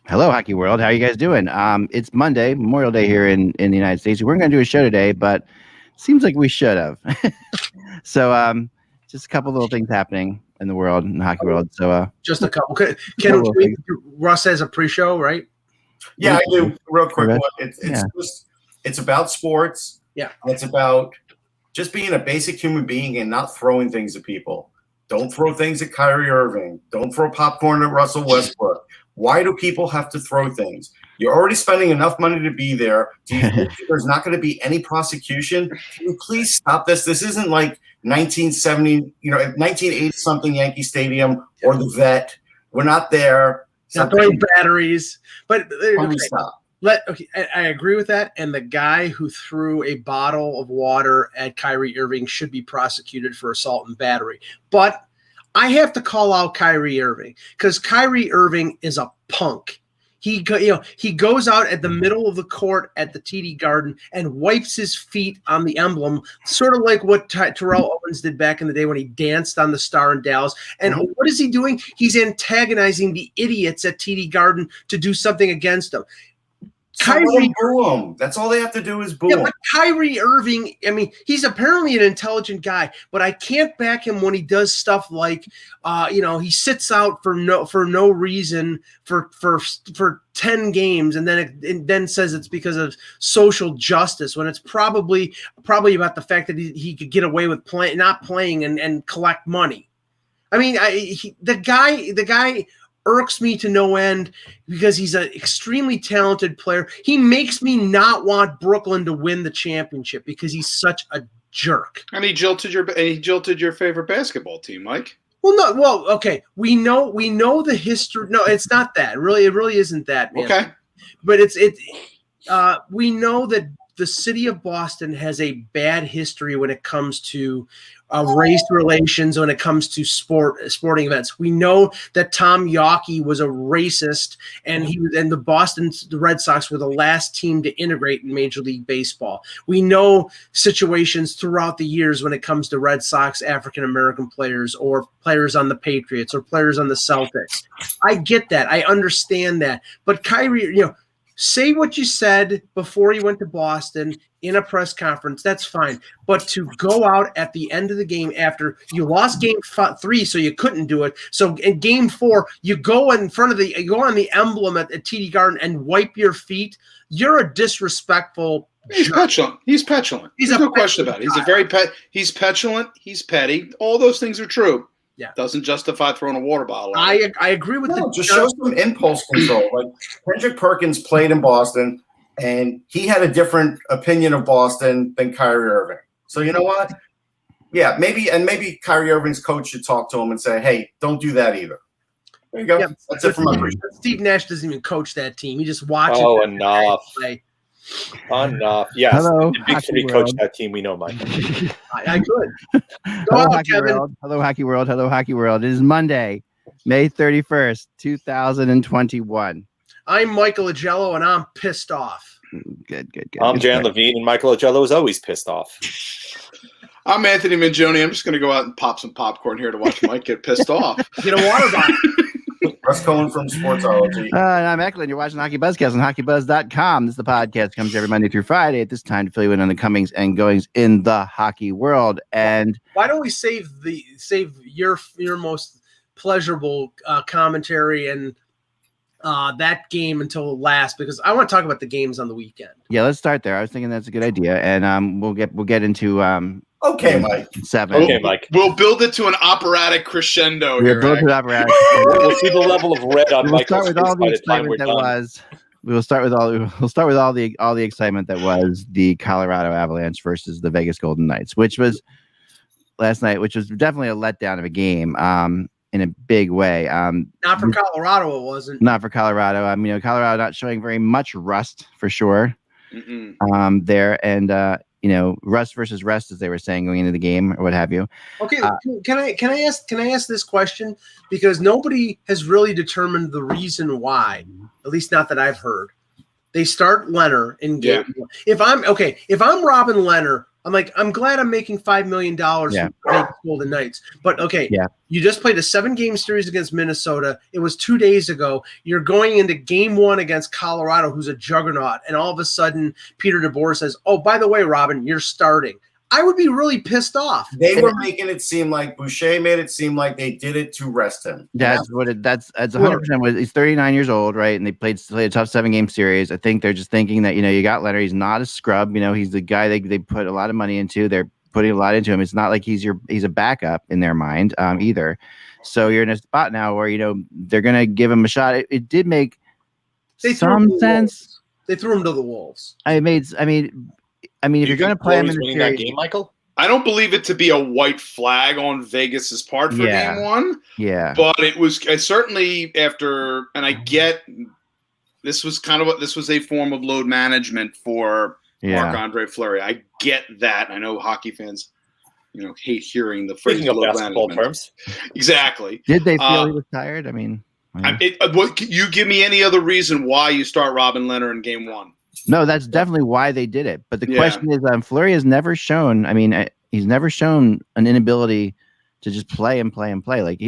Hello, Hockey World. How are you guys doing? It's Monday, Memorial Day here in the United States. We weren't going to do a show today, but seems like we should have. So just a couple little things happening in the world, in the hockey world. So just a couple. Russ has a pre-show, right? Yeah, I do. Real quick one. It's about sports. Yeah. It's about just being a basic human being and not throwing things at people. Don't throw things at Kyrie Irving. Don't throw popcorn at Russell Westbrook. Why do people have to throw things? You're already spending enough money to be there. Do you think there's not going to be any prosecution? Can you please stop this? This isn't like 1970, 1980 something Yankee Stadium or the Vet. We're not there. Not throwing batteries, but stop. I agree with that. And the guy who threw a bottle of water at Kyrie Irving should be prosecuted for assault and battery. But I have to call out Kyrie Irving because Kyrie Irving is a punk. He goes out at the middle of the court at the TD Garden and wipes his feet on the emblem, sort of like what Terrell Owens did back in the day when he danced on the Star in Dallas. And what is he doing? He's antagonizing the idiots at TD Garden to do something against them. Kyrie, boo him. That's all they have to do is boo him. But Kyrie Irving, I mean, he's apparently an intelligent guy, but I can't back him when he does stuff like, he sits out for no reason for 10 games, and then says it's because of social justice when it's probably about the fact that he could get away with not playing and collect money. I mean, the guy irks me to no end because he's an extremely talented player. He makes me not want Brooklyn to win the championship because he's such a jerk. And he jilted your favorite basketball team, Mike. Okay. We know the history. No, it's not that. It really isn't that, man. Okay. But we know that the city of Boston has a bad history when it comes to race relations, when it comes to sporting events. We know that Tom Yawkey was a racist, and the Red Sox were the last team to integrate in Major League Baseball. We know situations throughout the years when it comes to Red Sox African American players, or players on the Patriots, or players on the Celtics. I get that. I understand that. But Kyrie, say what you said before you went to Boston in a press conference, that's fine. But to go out at the end of the game after you lost game 3, so you couldn't do it. So in game 4, you go on the emblem at TD Garden and wipe your feet. You're a disrespectful. He's petulant. He's petulant. There's no question about it. He's petulant. He's petty. All those things are true. Yeah, doesn't justify throwing a water bottle. I agree with just show some impulse control. Like Kendrick Perkins played in Boston, and he had a different opinion of Boston than Kyrie Irving. So you know what? Yeah, maybe Kyrie Irving's coach should talk to him and say, "Hey, don't do that either." There you go. Yeah, that's it from my perspective. Steve Nash doesn't even coach that team. He just watches. Oh, enough. Enough. Yes. Hello, the Big City coach that team. We know, Mike. I could. Hello, Hockey World. Hello, Hockey World. Hello, Hockey World. It is Monday, May 31st, 2021. I'm Michael Agello, and I'm pissed off. Good. I'm Jan Levine, and Michael Agello is always pissed off. I'm Anthony Mangione. I'm just going to go out and pop some popcorn here to watch Mike get pissed off. Get a water bottle. Russ Cohen from Sportsology. And I'm Eklund. You're watching HockeyBuzzcast on HockeyBuzz.com. This is the podcast that comes every Monday through Friday at this time to fill you in on the comings and goings in the hockey world. And why don't we save your most pleasurable commentary and that game until last, because I want to talk about the games on the weekend. Yeah, let's start there. I was thinking that's a good idea, and we'll get into okay, Mike. 7. Okay, Mike. We'll build it to an operatic crescendo. We'll build it to operatic. We'll see the level of red on Michael's face by the time we're done. We'll start with all the excitement that was the Colorado Avalanche versus the Vegas Golden Knights, which was last night, which was definitely a letdown of a game. In a big way. Not for Colorado, it wasn't. Not for Colorado. Colorado not showing very much rust for sure. There, and rust versus rest, as they were saying going into the game or what have you. Okay, can I ask this question, because nobody has really determined the reason why, at least not that I've heard. They start Leonard in game 1. If I'm Robin Leonard, I'm like, I'm glad I'm making $5 million from Vegas Golden Knights. But okay, you just played a 7-game series against Minnesota. It was 2 days ago. You're going into game 1 against Colorado, who's a juggernaut. And all of a sudden, Peter DeBoer says, oh, by the way, Robin, you're starting. I would be really pissed off. They were making it seem like Boucher made it seem like they did it to rest him. That's 100% what he's 39 years old, right? And they played a tough 7-game series. I think they're just thinking that, you got Leonard. He's not a scrub. He's the guy they put a lot of money into. They're putting a lot into him. It's not like he's a backup in their mind either. So you're in a spot now where, they're going to give him a shot. It did make some sense. They threw him to the Wolves. If you're going to play him in the series, that game, Michael, I don't believe it to be a white flag on Vegas's part for game 1. Yeah, but it was certainly after, and I get this was a form of load management for Marc-Andre Fleury. I get that. I know hockey fans, hate hearing the phrase speaking of load basketball management. terms. Exactly. Did they feel he was tired? You give me any other reason why you start Robin Leonard in game 1? No, that's definitely why they did it. But the question is, Fleury has never shown. He's never shown an inability to just play and play and play. Like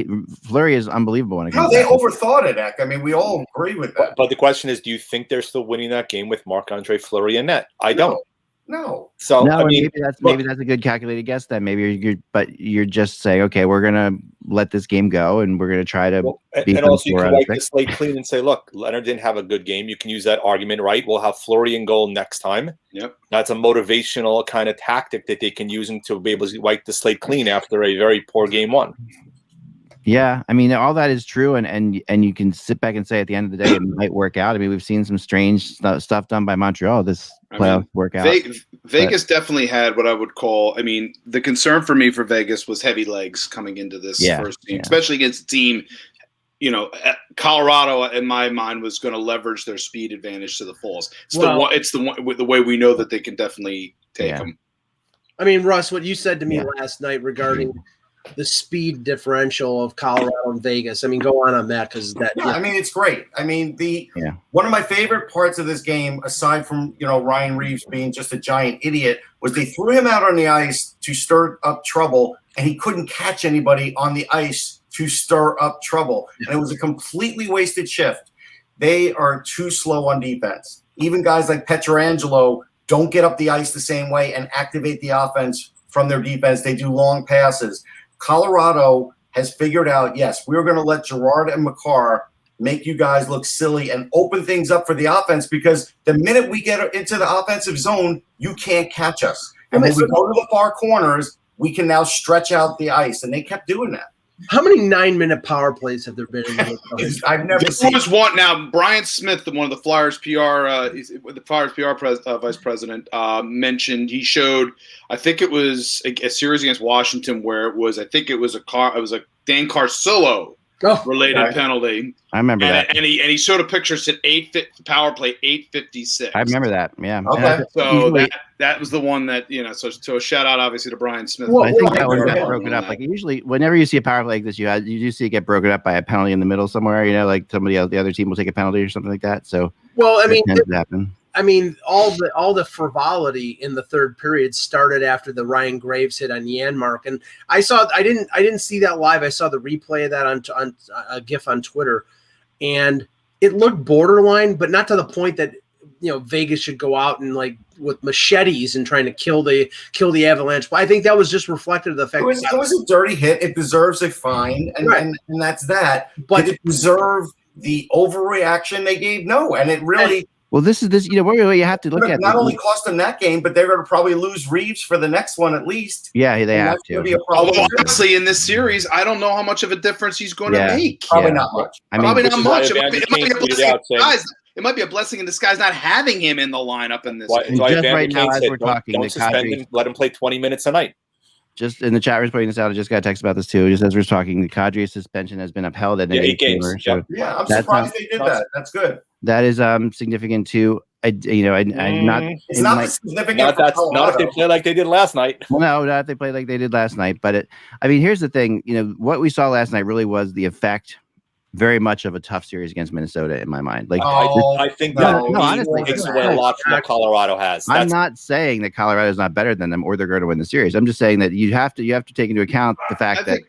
Fleury is unbelievable when it comes. No, they overthought it, Eck. We all agree with that. But the question is, do you think they're still winning that game with Marc-Andre Fleury in net? I don't. No. So maybe that's a good calculated guess. Then maybe you're just saying, okay, we're gonna let this game go and we're gonna try to. And also, you can wipe the slate clean and say, look, Leonard didn't have a good game. You can use that argument, right? We'll have Fleury in goal next time. Yep. That's a motivational kind of tactic that they can use to be able to wipe the slate clean after a very poor game 1. Yeah, all that is true, and you can sit back and say at the end of the day it might work out. We've seen some strange stuff done by Montreal this playoff workout. Vegas definitely had what I would call. The concern for me for Vegas was heavy legs coming into this first team, especially against a team. Colorado, in my mind, was going to leverage their speed advantage to the fullest. It's the way we know that they can definitely take them. Russ, what you said to me last night regarding the speed differential of Colorado and Vegas. Go on that because that. Yeah, it's great. One of my favorite parts of this game, aside from Ryan Reeves being just a giant idiot, was they threw him out on the ice to stir up trouble, and he couldn't catch anybody on the ice to stir up trouble, and it was a completely wasted shift. They are too slow on defense. Even guys like Pietrangelo don't get up the ice the same way and activate the offense from their defense. They do long passes. Colorado has figured out, yes, we're going to let Girard and Makar make you guys look silly and open things up for the offense, because the minute we get into the offensive zone, you can't catch us. And when we go to the far corners, we can now stretch out the ice. And they kept doing that. How many 9-minute power plays have there been in the I've never seen. There was one. Now, Brian Smith, one of the Flyers PR, vice president, mentioned he showed. I think it was a series against Washington where it was. I think it was a Dan Carcillo related penalty. I remember that. And he showed a picture, said power play 8:56. I remember that. Yeah. Okay. So that was the one that, so a shout out obviously to Brian Smith. Well, I think that one got broken up. Like usually whenever you see a power play like this, you do see it get broken up by a penalty in the middle somewhere, like somebody else, the other team will take a penalty or something like that. So all the frivolity in the third period started after the Ryan Graves hit on Janmark, and I didn't see that live. I saw the replay of that on a GIF on Twitter, and it looked borderline, but not to the point that Vegas should go out and with machetes and trying to kill the Avalanche. But I think that was just reflective of the fact it was a dirty hit. It deserves a fine, and that's that. But did it deserve the overreaction they gave? No, and it really. Well, this what you have to look at. Not only cost them that game, but they're going to probably lose Reeves for the next one at least. Yeah, they have to. Although honestly, in this series, I don't know how much of a difference he's going to make. Probably not much. Probably not much. It might be a blessing in disguise not having him in the lineup in this. Just right now, as we're talking, don't suspend him. Let him play 20 minutes a night. Just in the chat room, putting this out. I just got a text about this too. Just as we're talking, the Kadri suspension has been upheld at 8 games. So I'm surprised they did that. That's good. That is significant too. It's not significant. Not if they play like they did last night. Well, no, not if they play like they did last night. But here's the thing. What we saw last night really was the effect very much of a tough series against Minnesota in my mind. Like, I think that honestly, takes away a lot from what Colorado has. I'm not saying that Colorado is not better than them or they're going to win the series. I'm just saying that you have to take into account the fact that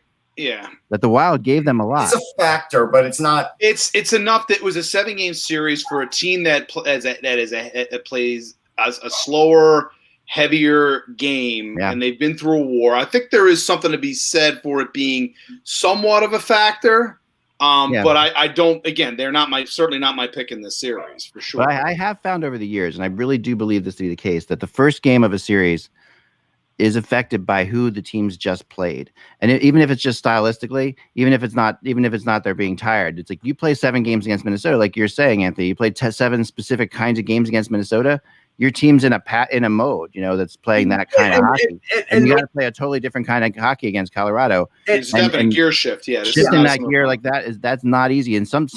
the Wild gave them a lot. It's a factor, but it's not. It's enough that it was a 7-game series for a team that plays a slower, heavier game, and they've been through a war. I think there is something to be said for it being somewhat of a factor. But I don't. Again, they're certainly not my pick in this series for sure. But I have found over the years, and I really do believe this to be the case, that the first game of a series is affected by who the teams just played, and even if it's just stylistically, even if it's not they're being tired. It's like you play 7 games against Minnesota, like you're saying, Anthony. You played 7 specific kinds of games against Minnesota. Your team's in a mode, that's playing that kind of hockey, and you got to play a totally different kind of hockey against Colorado. It's definitely a gear shift, shifting that gear like that's not easy, and some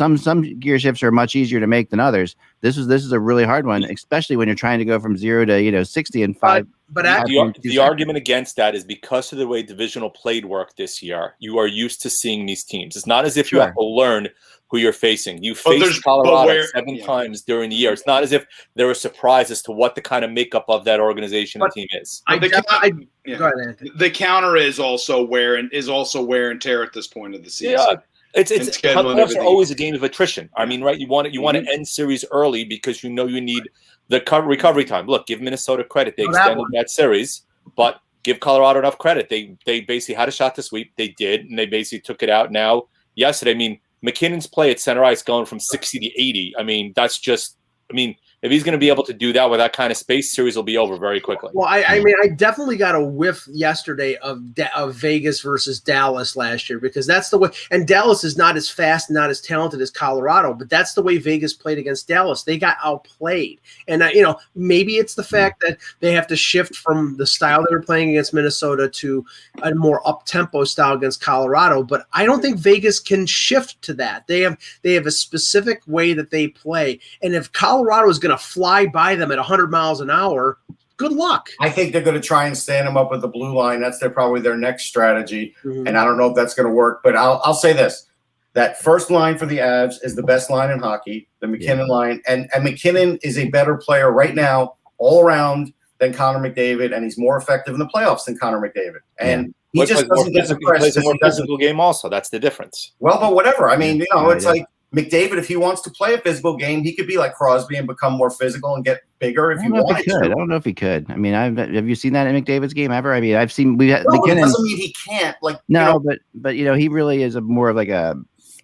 gear shifts are much easier to make than others. This is a really hard one, especially when you're trying to go from 0 to 60 in 5. But the argument against that is because of the way divisional play worked this year, you are used to seeing these teams. It's not as if you have to learn who you're facing. You faced Colorado 7 times during the year. It's not as if they're a surprise as to what the kind of makeup of that organization and team is. The counter is also wear and tear at this point of the season. Yeah. It's playoffs are always a game of attrition. I mean, right? You want to end series early because you need the recovery time. Look, give Minnesota credit; they extended that series, but give Colorado enough credit. They basically had a shot to sweep. They did, and they basically took it out. Now, yesterday, I mean, McKinnon's play at center ice going from 60 to 80. I mean, that's just. I mean, if he's going to be able to do that with that kind of space, series will be over very quickly. Well, I mean, I definitely got a whiff yesterday of Vegas versus Dallas last year because that's the way. And Dallas is not as fast, not as talented as Colorado, but that's the way Vegas played against Dallas. They got outplayed, and maybe it's the fact that they have to shift from the style they were playing against Minnesota to a more up-tempo style against Colorado. But I don't think Vegas can shift to that. They have a specific way that they play, and if Colorado is going to fly by them at 100 miles an hour, good luck. I think they're going to try and stand them up at the blue line. That's probably their next strategy. Mm-hmm. And I don't know if that's going to work, but I'll say this. That first line for the Avs is the best line in hockey, the McKinnon line. And McKinnon is a better player right now all around than Connor McDavid, and he's more effective in the playoffs than Connor McDavid. And he just doesn't get the press. He plays a more physical game also. That's the difference. Well, but whatever. I mean, it's like McDavid, if he wants to play a physical game, he could be like Crosby and become more physical and get bigger if he wanted to. I don't know if he could. I mean, have you seen that in McDavid's game ever? I mean, I've seen McKinnon. It doesn't mean he can't. But he really is more of like a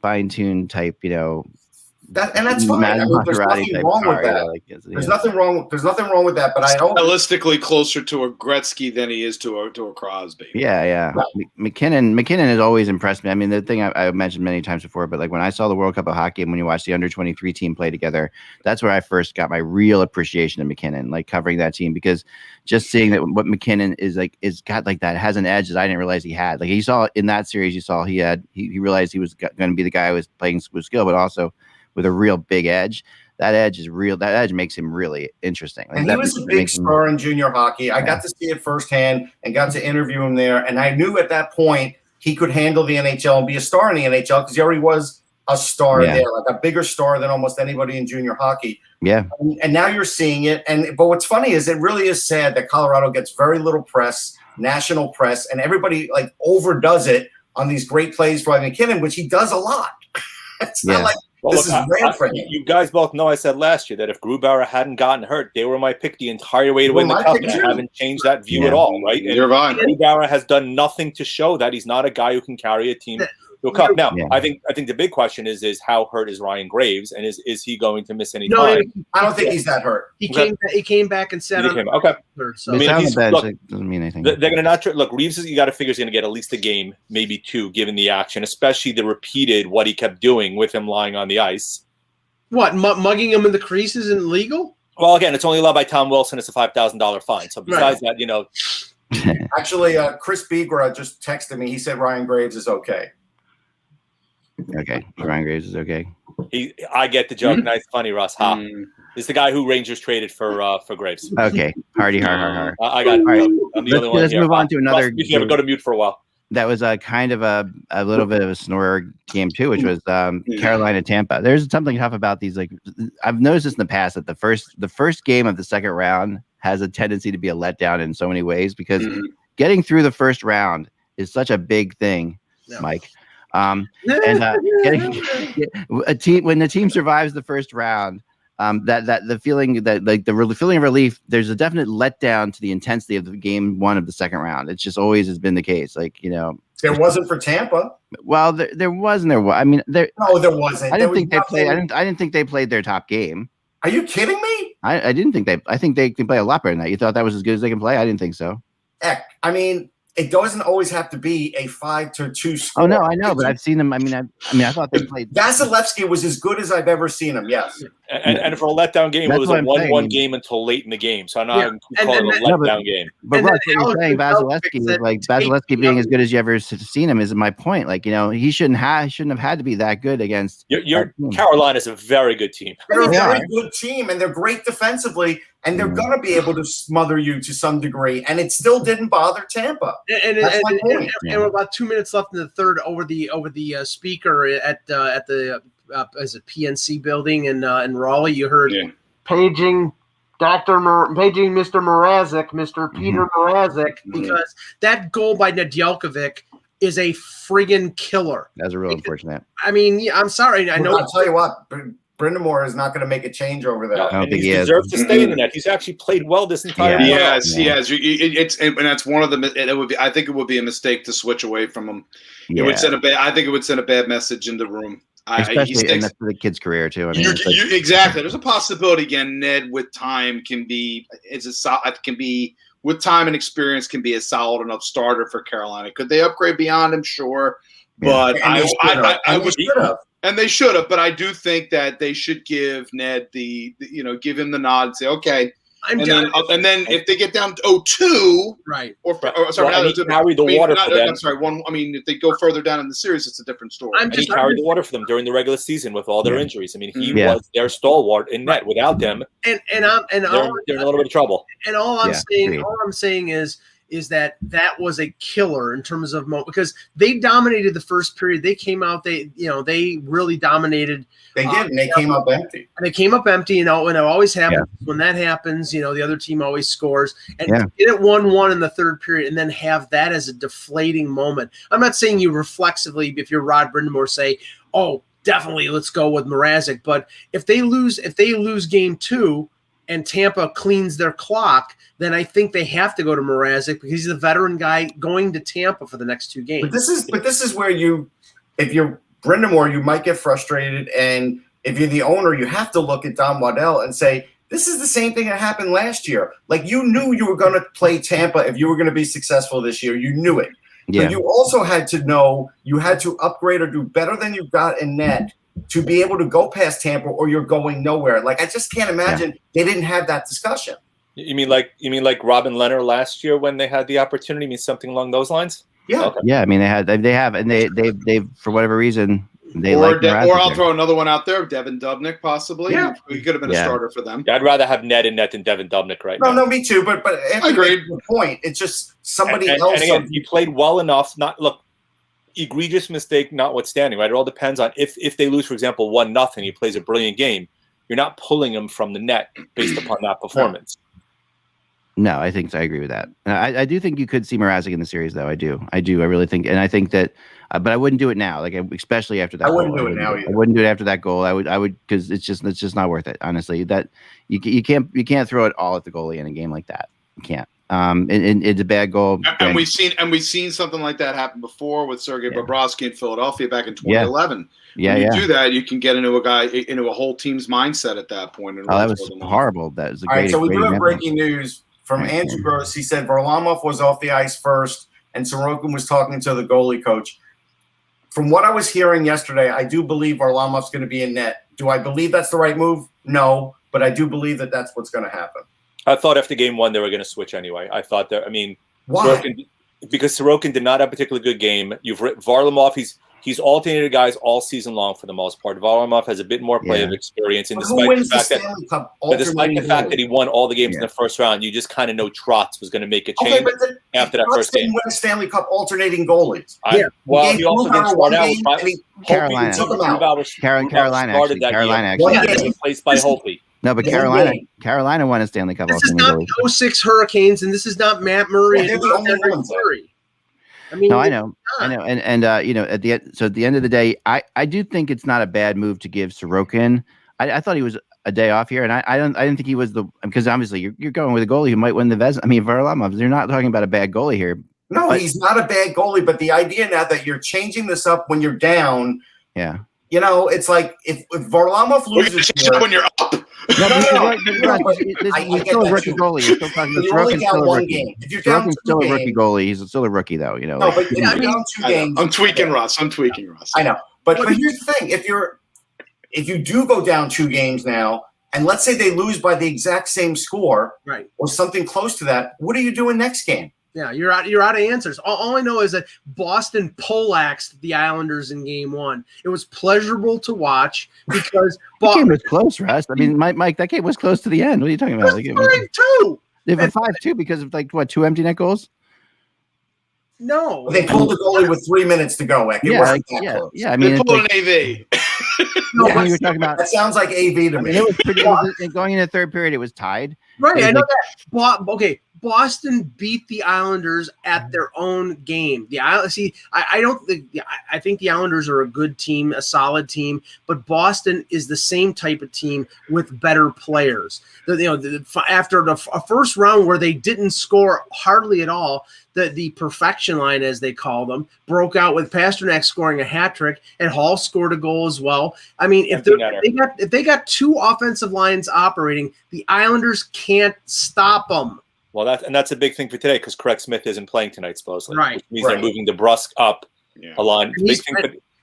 fine-tuned type, and that's fine. I mean, there's nothing wrong with that. There's nothing wrong. There's nothing wrong with that. But I don't stylistically closer to a Gretzky than he is to a Crosby. Yeah. McKinnon has always impressed me. I mean, the thing I mentioned many times before, but like when I saw the World Cup of Hockey and when you watch the under-23 team play together, that's where I first got my real appreciation of McKinnon, like covering that team, because just seeing that what McKinnon is got like that has an edge that I didn't realize he had. Like you saw in that series, he realized he was going to be the guy who was playing with skill, but also with a real big edge. That edge is real. That edge makes him really interesting. Like, and he was a big star in junior hockey. I got to see it firsthand and got to interview him there. And I knew at that point he could handle the NHL and be a star in the NHL because he already was a star there, like a bigger star than almost anybody in junior hockey. Yeah. And now you're seeing it. But what's funny is it really is sad that Colorado gets very little press, national press, and everybody like overdoes it on these great plays for McKinnon, which he does a lot. It's not like this is rare for him. You guys both know I said last year that if Grubauer hadn't gotten hurt, they were my pick the entire way to win the cup, and I haven't changed that view at all, right? And Grubauer has done nothing to show that he's not a guy who can carry a team to a cup. Now, I think the big question is how hurt is Ryan Graves, and is he going to miss any time? I don't think he's that hurt. He came back and said, "Okay." So. I mean, doesn't mean anything. They're going to not look. Reeves, you got to figure, is going to get at least a game, maybe 2, given the action, especially the repeated what he kept doing with him lying on the ice. What, mugging him in the crease isn't legal? Well, again, it's only allowed by Tom Wilson. It's a $5,000 fine. So besides that, Actually, Chris Begra just texted me. He said Ryan Graves is okay. Okay, Ryan Graves is okay. I get the joke. Nice, funny, Russ. It's the guy who Rangers traded for Graves. Okay, hardy, har. I got it. Right. I'm the only one let's here. Move on to another. You ever go to mute for a while? that was a kind of a little bit of a snore game too, which was Carolina Tampa. There's something tough about these. Like I've noticed this in the past that the first game of the second round has a tendency to be a letdown in so many ways because getting through the first round is such a big thing, Mike. And when the team survives the first round, that the feeling that like the feeling of relief, there's a definite letdown to the intensity of the game one of the second round. It's just always has been the case. Like, there wasn't for Tampa. Well, there wasn't. I mean, there wasn't. I didn't think they played. I didn't think they played their top game. Are you kidding me? I didn't think I think they can play a lot better than that. You thought that was as good as they can play? I didn't think so. Heck, I mean, it doesn't always have to be a 5-2 score. Oh no, I know, but I've seen them. I mean, I thought they played. Vasilevsky was as good as I've ever seen him. Yes, and for a letdown game, it was a 1-1 game until late in the game. So I'm not calling it a letdown game. But Russ, what you're saying, Vasilevsky is like Vasilevsky being as good as you ever seen him is my point. Like he shouldn't have had to be that good against. Your Carolina's a very good team. They're a very good team, and they're great defensively. And they're going to be able to smother you to some degree, and it still didn't bother Tampa. And we're about 2 minutes left in the third over the speaker at the as a PNC building in Raleigh. You heard paging Mr. Mrazek, Mr. Peter Mrazek, because that goal by Nedeljkovic is a friggin' killer. That's a real unfortunate. I mean, I'm sorry. I know. I'll tell you what. Brindamore is not going to make a change over there. I don't think he deserves to stay in the net. He's actually played well this entire year. He has. And that's one of the. It would be. I think it would be a mistake to switch away from him. Yeah. It would send a bad. I think it would send a bad message in the room. Especially and that's for the kid's career too. I mean, exactly. There's a possibility again. Ned with time can be with time and experience can be a solid enough starter for Carolina. Could they upgrade beyond him? Sure, but I would. And they should have, but I do think that they should give Ned give him the nod and say, okay. And then if they get down to 0-2, right? Carry the water for them. I'm sorry, if they go further down in the series, it's a different story. He carried the water for them during the regular season with all their injuries. I mean, he was their stalwart in net. Without them, they're in a little bit of trouble. And all I'm saying is that was a killer in terms of because they dominated the first period. They came out, they really dominated. They did, and they came up empty. And they came up empty, and it always happens. When that happens, the other team always scores. And get it 1-1 in the third period and then have that as a deflating moment. I'm not saying you reflexively, if you're Rod Brindamore, say, oh, definitely let's go with Mrazek. But if they lose game 2 and Tampa cleans their clock, then I think they have to go to Mrazek because he's the veteran guy going to Tampa for the next 2 games. But this is where if you're Brindamore, you might get frustrated, and if you're the owner, you have to look at Don Waddell and say, this is the same thing that happened last year. Like, you knew you were going to play Tampa if you were going to be successful this year. You knew it. Yeah. But you also had to know you had to upgrade or do better than you got in net to be able to go past Tampa, or you're going nowhere. Like, I just can't imagine they didn't have that discussion. You mean like Robin Leonard last year when they had the opportunity? You mean something along those lines? Yeah. Okay. Yeah. I mean, they have, and they for whatever reason they or I'll throw another one out there, Devin Dubnyk possibly. Yeah. He could have been a starter for them. I'd rather have Ned in net than Devin Dubnyk right now. No, me too. But I agree. The point, it's just somebody else. And again, he played well enough. Egregious mistake notwithstanding, right? It all depends on if they lose, for example, 1-0. He plays a brilliant game. You're not pulling him from the net based upon that performance. No, I agree with that. I do think you could see Mrazek in the series, though. I do. I really think, and I think that, but I wouldn't do it now. Like, especially after that. I wouldn't do it now either. I wouldn't do it after that goal. I would, because it's just not worth it. Honestly, that you can't throw it all at the goalie in a game like that. You can't. And it's a bad goal. And we've seen something like that happen before with Sergei Bobrovsky in Philadelphia back in 2011. Yeah, when you do that, you can get into a whole team's mindset at that point. And that was horrible. That was a great. All right, so we do have breaking news from Andrew Gross. He said Varlamov was off the ice first, and Sorokin was talking to the goalie coach. From what I was hearing yesterday, I do believe Varlamov's going to be in net. Do I believe that's the right move? No, but I do believe that that's what's going to happen. I thought after game 1 they were going to switch anyway. I thought that. I mean, why? Because Sorokin did not have a particularly good game. You've written Varlamov. He's alternated guys all season long for the most part. Varlamov has a bit more play of experience, and despite the fact that he won all the games in the first round, you just kind of know Trotz was going to make a change after that first game. Win a Stanley Cup alternating goalies. Well, he also didn't start out with Carolina. Carolina actually replaced by Holtby. No, but Carolina won a Stanley Cup. This is not the 06 Hurricanes, and this is not Matt Murray. They're the only ones. I mean, no, I know, and you know, at the end of the day, I do think it's not a bad move to give Sorokin. I thought he was a day off here, and I didn't think he was because obviously you're going with a goalie who might win the Vezina. I mean, Varlamov. You're not talking about a bad goalie here. No, he's not a bad goalie, but the idea now that you're changing this up when you're down, you know, it's like if Varlamov loses when you're up. He's still a rookie goalie. You're still talking about Sorokin's still a rookie. Sorokin's still a rookie goalie. He's still a rookie, though. You know. No, but you're down 2 games. I'm tweaking Russ. I know, but here's the thing: if you do go down 2 games now, and let's say they lose by the exact same score, right, or something close to that, what are you doing next game? Yeah, you're out of answers. All I know is that Boston poleaxed the Islanders in Game 1. It was pleasurable to watch because the game was close, Russ. I mean, Mike, that game was close to the end. What are you talking about? It was 5-2. They were 5-2 because of 2 empty net goals. No, they pulled the goalie with 3 minutes to go. It wasn't that close. Yeah. I mean, they pulled an AV. You were talking about that sounds like AV to me. It was pretty. Going into the third period, it was tied. Right, I know that. Okay. Boston beat the Islanders at their own game. I think the Islanders are a good team, a solid team, but Boston is the same type of team with better players. After a first round where they didn't score hardly at all, the perfection line, as they call them, broke out with Pasternak scoring a hat trick and Hall scored a goal as well. I mean, if they got 2 offensive lines operating, the Islanders can't stop them. Well, that's a big thing for today because Craig Smith isn't playing tonight, supposedly. Right. Which means they're moving DeBrusk up a line.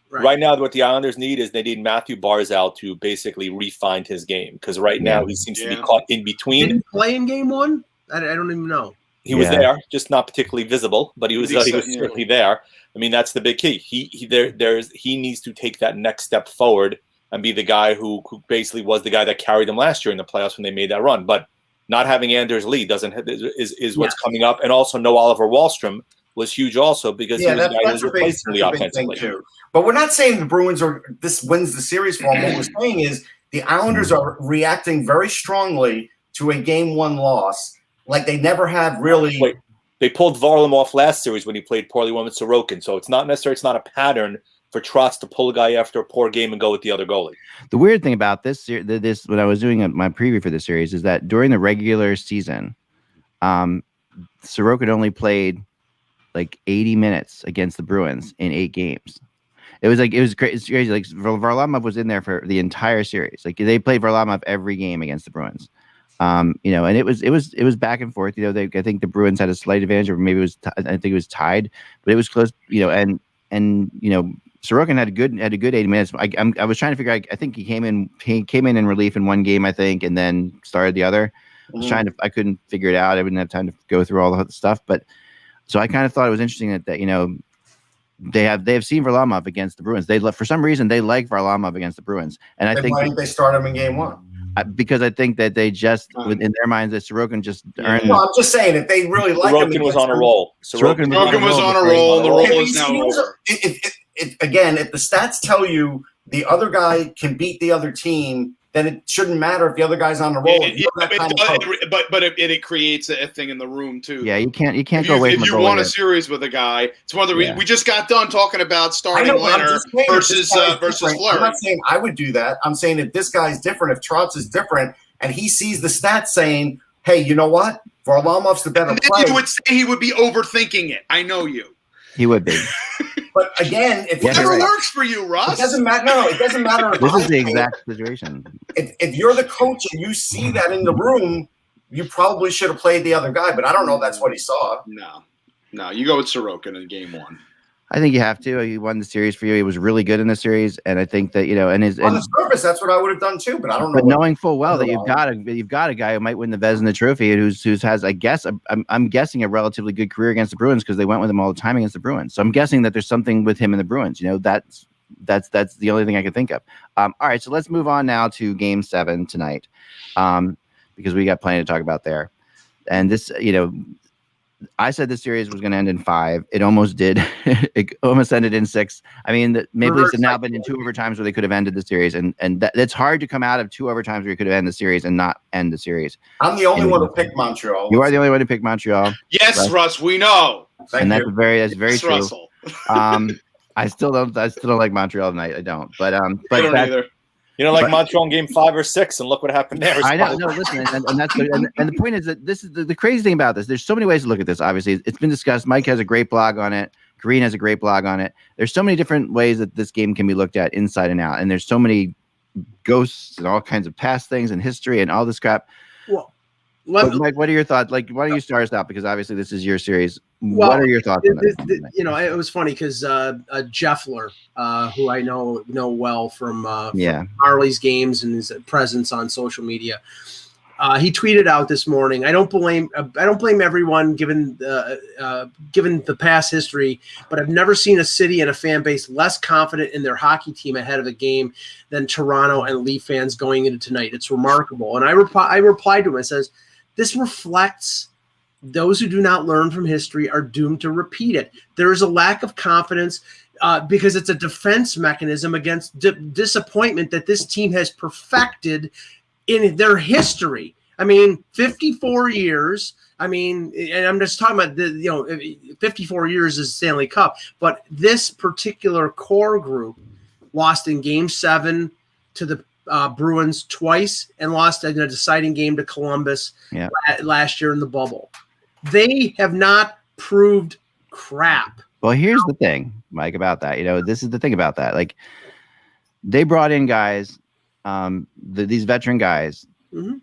Right now, what the Islanders need is they need Matthew Barzal to basically refine his game because right now he seems to be caught in between. Did he play in Game 1? I don't even know. He was there, just not particularly visible, but he was certainly there. I mean, that's the big key. He needs to take that next step forward and be the guy who basically was the guy that carried them last year in the playoffs when they made that run. But not having Anders Lee is what's coming up, and also no Oliver Wahlstrom was huge also because he was the guy who was replacing Lee offensively. But we're not saying the Bruins this wins the series for them. What we're saying is the Islanders are reacting very strongly to a Game 1 loss, like they never have really. Wait, they pulled Varlamov off last series when he played poorly with Sorokin, so it's not necessarily a pattern for Trotz to pull a guy after a poor game and go with the other goalie. The weird thing about this when I was doing my preview for the series is that during the regular season, Sorokin only played like 80 minutes against the Bruins in 8 games. It was crazy. Like Varlamov was in there for the entire series. Like they played Varlamov every game against the Bruins. And it was back and forth. I think the Bruins had a slight advantage, or maybe I think it was tied, but it was close. And Sorokin had a good 80 minutes. I was trying to figure out. I think he came in relief in one game, I think, and then started the other. I couldn't figure it out. I didn't have time to go through all the stuff, but so I kind of thought it was interesting that they have seen Varlamov against the Bruins. For some reason they like Varlamov against the Bruins, and I think why didn't they start him in Game 1? Because I think that they just in their minds that Sorokin just earned. No, I'm just saying if they really like him. Sorokin was on a roll. Sorokin was on a roll. The roll is now over. Again, if the stats tell you the other guy can beat the other team, then it shouldn't matter if the other guy's on the roll. But it creates a thing in the room too. Yeah, you can't go away from. If you won a series with a guy, it's one of the reasons we just got done talking about starting Leonard versus Fleury. I'm not saying I would do that. I'm saying if this guy's different, if Trotz is different, and he sees the stats saying, "Hey, you know what? Varlamov's the better player." You would say he would be overthinking it. I know you. He would be. But again, if whatever works for you, Russ. It doesn't matter. No, it doesn't matter. This is the exact situation. If you're the coach and you see that in the room, you probably should have played the other guy. But I don't know if that's what he saw. No, you go with Sorokin in Game 1. I think you have to. He won the series for you. He was really good in the series, and I think that on the surface, that's what I would have done too. But I don't know. But knowing full well that you've got a guy who might win the Vezina Trophy, and who has, I guess, I'm guessing a relatively good career against the Bruins because they went with him all the time against the Bruins. So I'm guessing that there's something with him and the Bruins. That's the only thing I can think of. All right, so let's move on now to Game 7 tonight, because we got plenty to talk about there. And this, I said the series was going to end in 5. It almost did. It almost ended in 6. I mean, the Maple Leafs have now been in 2 overtimes where they could have ended the series, and it's hard to come out of 2 overtimes where you could have ended the series and not end the series. I'm the only one who picked Montreal. You are the only one who picked Montreal. Yes, Russ, we know. That's very yes, true. Russell. I still don't like Montreal tonight. I don't. But I don't either. You know, like Montreal in Game 5 or 6, and look what happened there. I know. No, listen, and that's and the point is that this is the crazy thing about this. There's so many ways to look at this. Obviously, it's been discussed. Mike has a great blog on it. Green has a great blog on it. There's so many different ways that this game can be looked at inside and out, and there's so many ghosts and all kinds of past things and history and all this crap. Well, Mike, what are your thoughts? Like, why don't you start us out? Because obviously this is your series. What are your thoughts on that? It was funny because Jeffler, who I know well from Marley's games and his presence on social media, he tweeted out this morning. I don't blame everyone given the past history, but I've never seen a city and a fan base less confident in their hockey team ahead of a game than Toronto and Leaf fans going into tonight. It's remarkable. And I replied to him. I says, this reflects those who do not learn from history are doomed to repeat it. There is a lack of confidence because it's a defense mechanism against disappointment that this team has perfected in their history. I mean, 54 years. I mean, and I'm just talking about 54 years is Stanley Cup, but this particular core group lost in Game 7 to the Bruins twice and lost in a deciding game to Columbus last year in the bubble. They have not proved crap. Well, here's the thing, Mike, about that. This is the thing about that. Like, they brought in guys, these veteran guys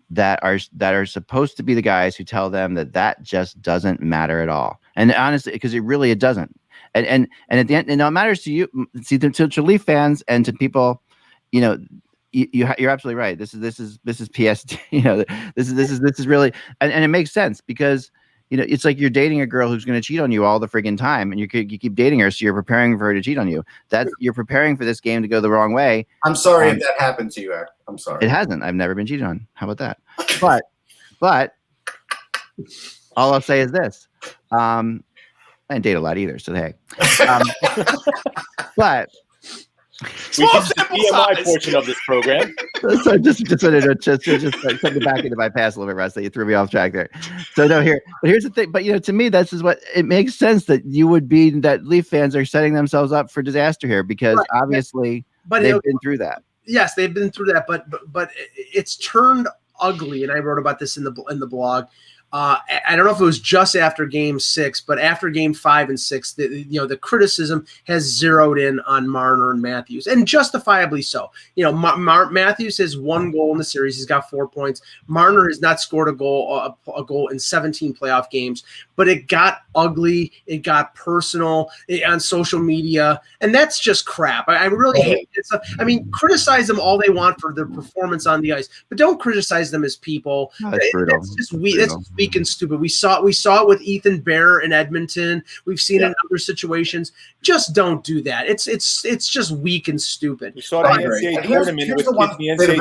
that are supposed to be the guys who tell them that just doesn't matter at all. And honestly, because it doesn't. And at the end, it matters to you. See, to Leaf fans and to people, you're absolutely right. This is PSD. This is really, and it makes sense because it's like you're dating a girl who's going to cheat on you all the friggin' time, and you keep dating her, so you're preparing for her to cheat on you. You're preparing for this game to go the wrong way. I'm sorry if that happened to you, Eric. I'm sorry. It hasn't. I've never been cheated on. How about that? But all I'll say is this: I didn't date a lot either, so hey. But. We can the BMI portion of this program. So just something back into my past a little bit, Russ. That you threw me off track there. So no, here's the thing. But to me, this is what it makes sense that Leaf fans are setting themselves up for disaster here because obviously they've been through that. Yes, they've been through that, but it's turned ugly, and I wrote about this in the blog. I don't know if it was just after Game 6, but after Game 5 and 6, the criticism has zeroed in on Marner and Matthews, and justifiably so. Matthews has 1 goal in the series; he's got 4 points. Marner has not scored a goal in 17 playoff games. But it got ugly, it got personal on social media, and that's just crap. I really hate it. I mean, criticize them all they want for their performance on the ice, but don't criticize them as people. That's just weak. That's weak and stupid. We saw it with Ethan Bear in Edmonton. We've seen it in other situations. Just don't do that. It's just weak and stupid. We saw it in the NCAA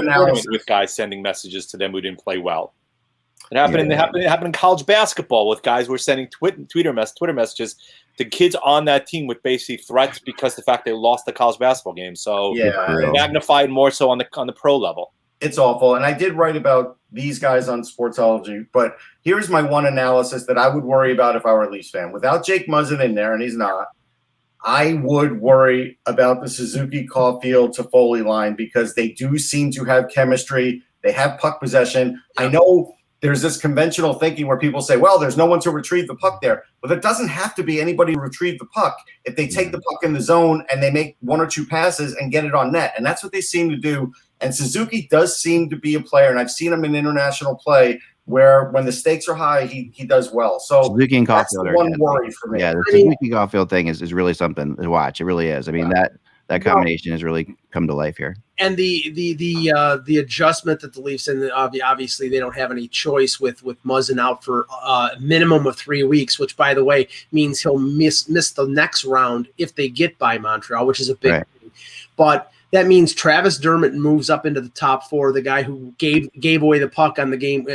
tournament with guys sending messages to them who didn't play well. It happened. It happened in college basketball with guys who were sending Twitter messages to kids on that team with basically threats because the fact they lost the college basketball game. So magnified more so on the pro level. It's awful. And I did write about these guys on Sportsology, but here's my one analysis that I would worry about if I were a Leafs fan. Without Jake Muzzin in there, and he's not, I would worry about the Suzuki-Caulfield to Foley line because they do seem to have chemistry. They have puck possession. I know there's this conventional thinking where people say, well, there's no one to retrieve the puck there. But it doesn't have to be anybody to retrieve the puck if they take the puck in the zone and they make 1 or 2 passes and get it on net. And that's what they seem to do. And Suzuki does seem to be a player, and I've seen him in international play, where when the stakes are high, he does well. So Suzuki and that's the Caulfield one worry for me. Yeah, the Suzuki Caulfield thing is really something to watch. It really is. I mean, that combination has really come to life here. And the adjustment that the Leafs, and obviously they don't have any choice with Muzzin out for a minimum of 3 weeks, which by the way means he'll miss the next round if they get by Montreal, which is a big thing. But that means Travis Dermott moves up into the top 4, the guy who gave away the puck on the game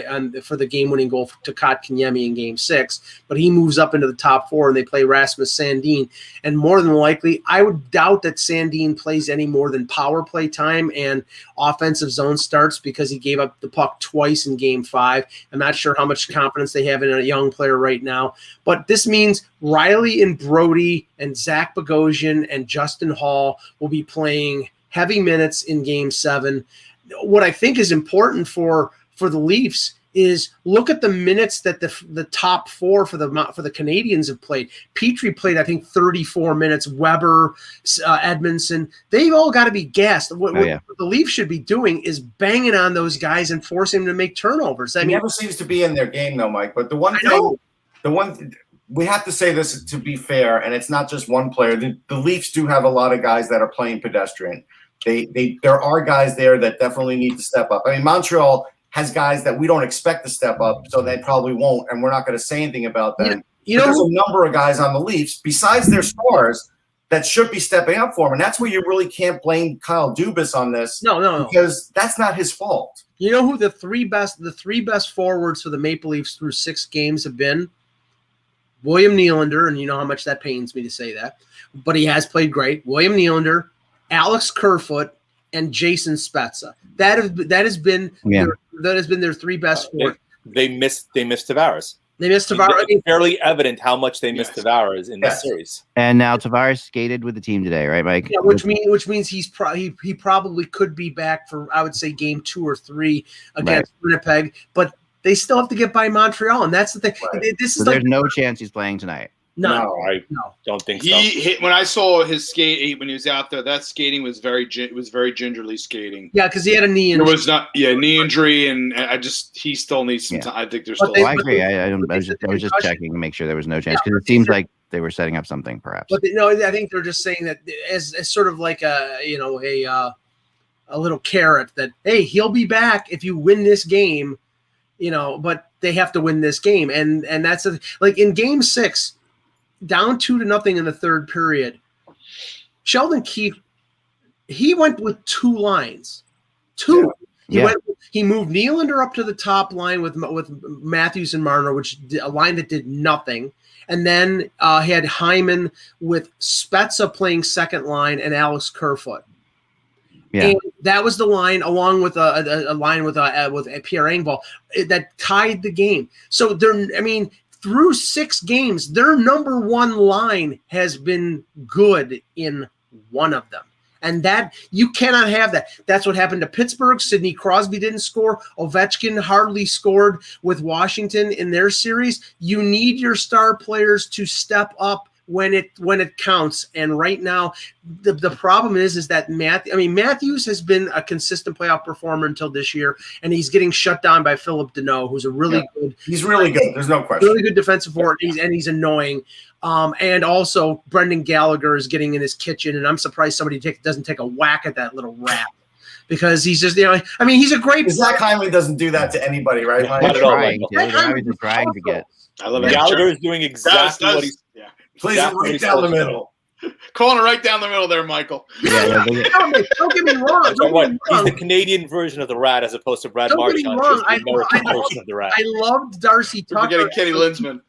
for the game-winning goal to Kotkaniemi in Game 6. But he moves up into the top 4, and they play Rasmus Sandin. And more than likely, I would doubt that Sandin plays any more than power play time and offensive zone starts because he gave up the puck twice in Game 5. I'm not sure how much confidence they have in a young player right now. But this means Riley and Brody and Zach Bogosian and Justin Hall will be playing heavy minutes in Game 7. What I think is important for the Leafs is look at the minutes that the top 4 for the Canadiens have played. Petrie played, I think, 34 minutes. Weber, Edmondson, they've all got to be gassed. What the Leafs should be doing is banging on those guys and forcing them to make turnovers. I mean, never seems to be in their game, though, Mike. But we have to say this to be fair, and it's not just one player. The Leafs do have a lot of guys that are playing pedestrian. There are guys there that definitely need to step up. I mean, Montreal has guys that we don't expect to step up, so they probably won't, and we're not going to say anything about them. There's a number of guys on the Leafs, besides their stars, that should be stepping up for them, and that's where you really can't blame Kyle Dubas on this. No, because that's not his fault. You know who the three best forwards for the Maple Leafs through 6 games have been? William Nylander, and you know how much that pains me to say that, but he has played great. William Nylander, Alex Kerfoot, and Jason Spezza. That has been their 3 best forwards. They missed Tavares. They missed Tavares. It's fairly evident how much they missed Tavares in this series. And now Tavares skated with the team today, right, Mike? Yeah, which means he probably could be back for, I would say, Game 2 or 3 against Winnipeg, but they still have to get by Montreal, and that's the thing. Right. There's no chance he's playing tonight. No, I don't think so. When I saw his skate when he was out there, that skating was very gingerly skating. Yeah, because he had a knee injury. It was knee injury, and he still needs some time. I think there's still. I agree. I was just checking to make sure there was no chance because it seems like they were setting up something, perhaps. But I think they're just saying that as sort of like a little carrot that, hey, he'll be back if you win this game, But they have to win this game, and that's like in Game 6. Down 2-0 in the third period. Sheldon Keefe, he went with 2 lines. 2. Yeah. He moved Nylander up to the top line with Matthews and Marner, which a line that did nothing. And then he had Hyman with Spezza playing second line and Alex Kerfoot. Yeah. And that was the line, along with a line with Pierre Engvall, that tied the game. So through 6 games, their number 1 line has been good in one of them. And that you cannot have that. That's what happened to Pittsburgh. Sidney Crosby didn't score. Ovechkin hardly scored with Washington in their series. You need your star players to step up when it counts. And right now, the problem is that Matthews has been a consistent playoff performer until this year, and he's getting shut down by Philip Deneau, who's a really good. He's really good. There's no question. Really good defensive forward, and he's annoying. And also Brendan Gallagher is getting in his kitchen, and I'm surprised somebody doesn't take a whack at that little rat. Because he's just, he's a great. Zach Hyman doesn't do that to anybody, right? Not at all. He's trying to get. I love it. Gallagher is doing exactly what he's. Yeah. Please right down the middle. Calling it right down the middle there, Michael. Don't get me wrong. He's the Canadian version of the rat as opposed to Brad Marchand. I loved Darcy Tucker. We're getting Kenny Linsman.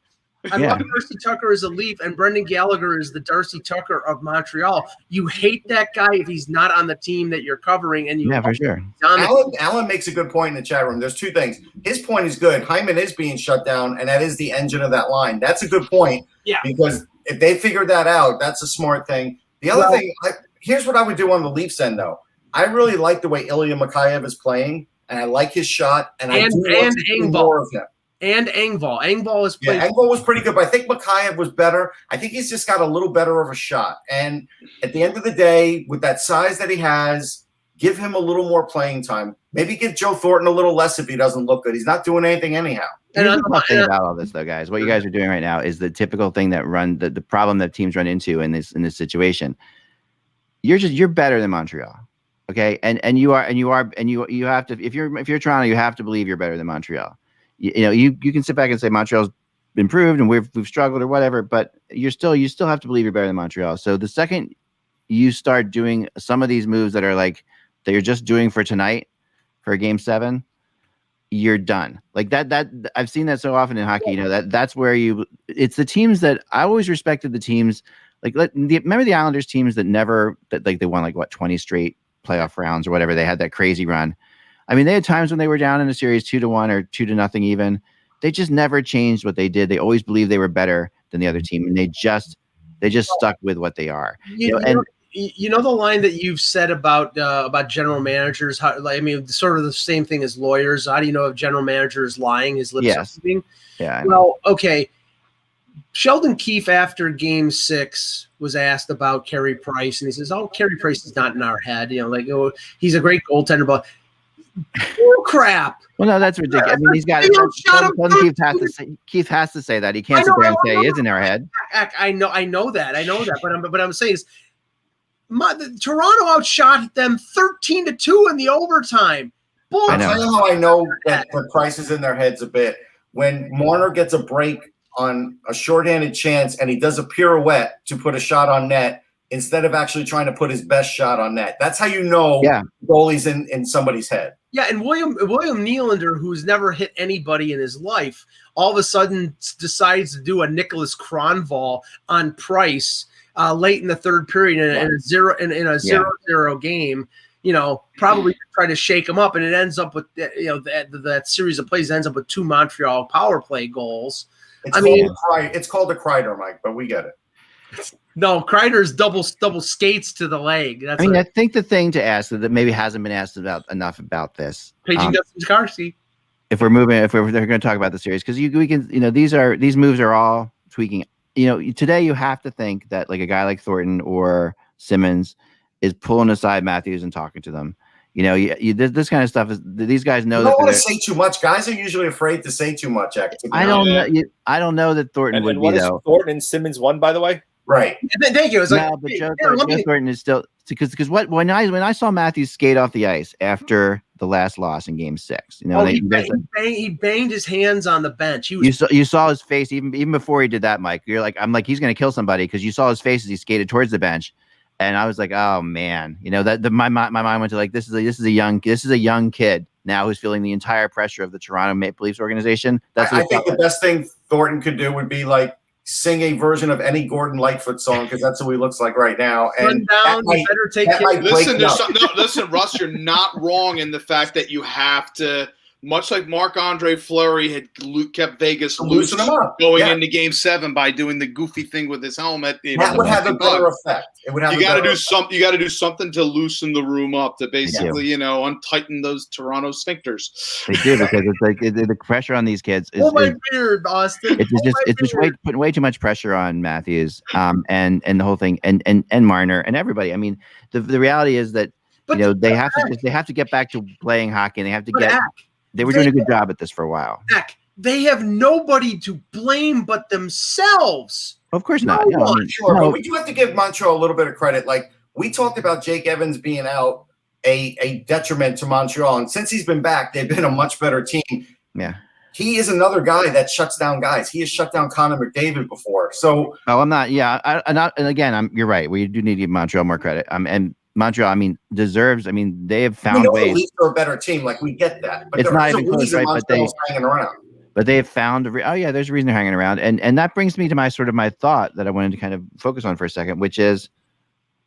I love Darcy Tucker as a Leaf, and Brendan Gallagher is the Darcy Tucker of Montreal. You hate that guy if he's not on the team that you're covering, and for sure. Alan makes a good point in the chat room. There's 2 things. His point is good. Hyman is being shut down, and that is the engine of that line. That's a good point. Yeah. Because if they figured that out, that's a smart thing. The other thing, here's what I would do on the Leafs end, though. I really like the way Ilya Mikheyev is playing, and I like his shot, and I do want to see more of him. And Engvall. Engvall is playing. Yeah, Engvall was pretty good, but I think Mikheyev was better. I think he's just got a little better of a shot. And at the end of the day, with that size that he has, Give him a little more playing time. Maybe give Joe Thornton a little less if he doesn't look good. He's not doing anything anyhow. Here's the tough thing about all this, though, guys. What you guys are doing right now is the typical thing that the problem that teams run into in this situation. You're better than Montreal, okay? And you have to, if you're Toronto, you have to believe you're better than Montreal. You can sit back and say Montreal's improved and we've struggled or whatever, but you still have to believe you're better than Montreal. So the second you start doing some of these moves that are like that you're just doing for tonight for Game 7, you're done. Like that I've seen that so often in hockey. That's where it's the teams that I always respected. The teams remember the Islanders teams that they won 20 straight playoff rounds or whatever. They had that crazy run. I mean, they had times when they were down in a series 2-1 or 2-0 even. They just never changed what they did. They always believed they were better than the other team, and they just stuck with what they are. You know the line that you've said about general managers. Sort of the same thing as lawyers. How do you know if general manager is lying? His lips are moving. Yeah. Well, okay. Sheldon Keefe after Game 6 was asked about Carey Price, and he says, "Oh, Carey Price is not in our head. He's a great goaltender, but oh crap." Well, no, that's ridiculous. I mean, he's got Keefe has to say that. He can't sit there and say he is in our head. I know that. But I'm saying is, Toronto outshot them 13-2 in the overtime. Boy, I'll tell you how I know that the Price is in their heads a bit. When Marner gets a break on a shorthanded chance and he does a pirouette to put a shot on net instead of actually trying to put his best shot on net. That's how you know the goalie's in somebody's head. Yeah, and William Nylander, who's never hit anybody in his life, all of a sudden decides to do a Nicholas Kronwall on Price late in the third period in a 0-0 game. Probably try to shake him up, and it ends up with that series of plays ends up with 2 Montreal power play goals. It's called a Kreider, Mike, but we get it. No, Kreider's double skates to the leg. I think the thing to ask that maybe hasn't been asked enough about this. Paging Dustin Jakarski. If we're going to talk about the series, because we can, these moves are all tweaking. Today you have to think that like a guy like Thornton or Simmons is pulling aside Matthews and talking to them. This kind of stuff is these guys know. You don't want to say too much. Guys are usually afraid to say too much. I don't know. I don't know that Thornton would be though. Thornton and Simmons won, by the way. Right. Thank you. But Joe Thornton is still because when I saw Matthews skate off the ice after the last loss in Game 6, he banged his hands on the bench. You saw his face even before he did that, Mike. I'm like he's going to kill somebody because you saw his face as he skated towards the bench. And I was like, oh man, my mind went to like this is a young kid now who's feeling the entire pressure of the Toronto Maple Leafs organization. I think the best thing Thornton could do would be like sing a version of any Gordon Lightfoot song because that's what he looks like right now. And better take care. Listen, Russ, you're not wrong in the fact that you have to. Much like Marc-Andre Fleury had kept Vegas loose going into Game 7 by doing the goofy thing with his helmet. That would have a better effect. It would have. You got to do something. You got to do something to loosen the room up to basically, untighten those Toronto sphincters. They do because it's like the pressure on these kids. My beard, Austin. It's just putting way too much pressure on Matthews, and the whole thing, and Marner and everybody. I mean, the reality is that they have to get back to playing hockey. And they have to get. They were doing a good job at this for a while. Heck, they have nobody to blame but themselves. Of course not. But we do have to give Montreal a little bit of credit. Like we talked about Jake Evans being out a detriment to Montreal. And since he's been back, they've been a much better team. Yeah. He is another guy that shuts down guys. He has shut down Connor McDavid before. So I'm not. Yeah. And again, you're right. We do need to give Montreal more credit. And Montreal, deserves. They have found ways. The Leafs are a better team. Like we get that, but it's not even close, right? Hanging around. But they have found. There's a reason they're hanging around, and that brings me to my thought that I wanted to kind of focus on for a second, which is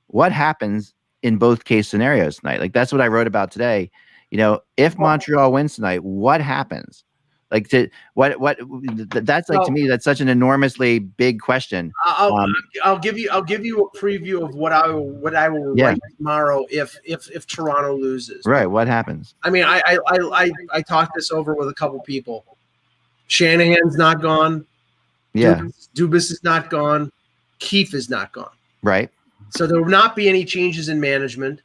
what happens in both case scenarios tonight. Like that's what I wrote about today. If Montreal wins tonight, what happens? Like that's like to me that's such an enormously big question. I'll give you a preview of what I will write tomorrow if Toronto loses. Right, what happens? I talked this over with a couple people. Shanahan's not gone. Yeah, Dubas is not gone. Keefe is not gone. Right. So there will not be any changes in management.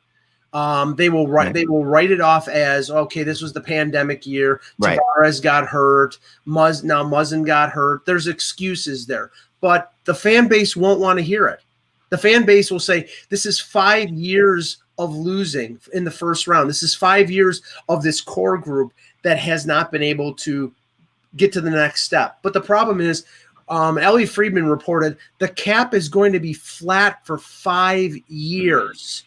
They will write it off as, okay, this was the pandemic year. Right. Tavares got hurt. Muzzin got hurt. There's excuses there, but the fan base won't want to hear it. The fan base will say, this is 5 years of losing in the first round. This is 5 years of this core group that has not been able to get to the next step. But the problem is, Ellie Friedman reported the cap is going to be flat for 5 years.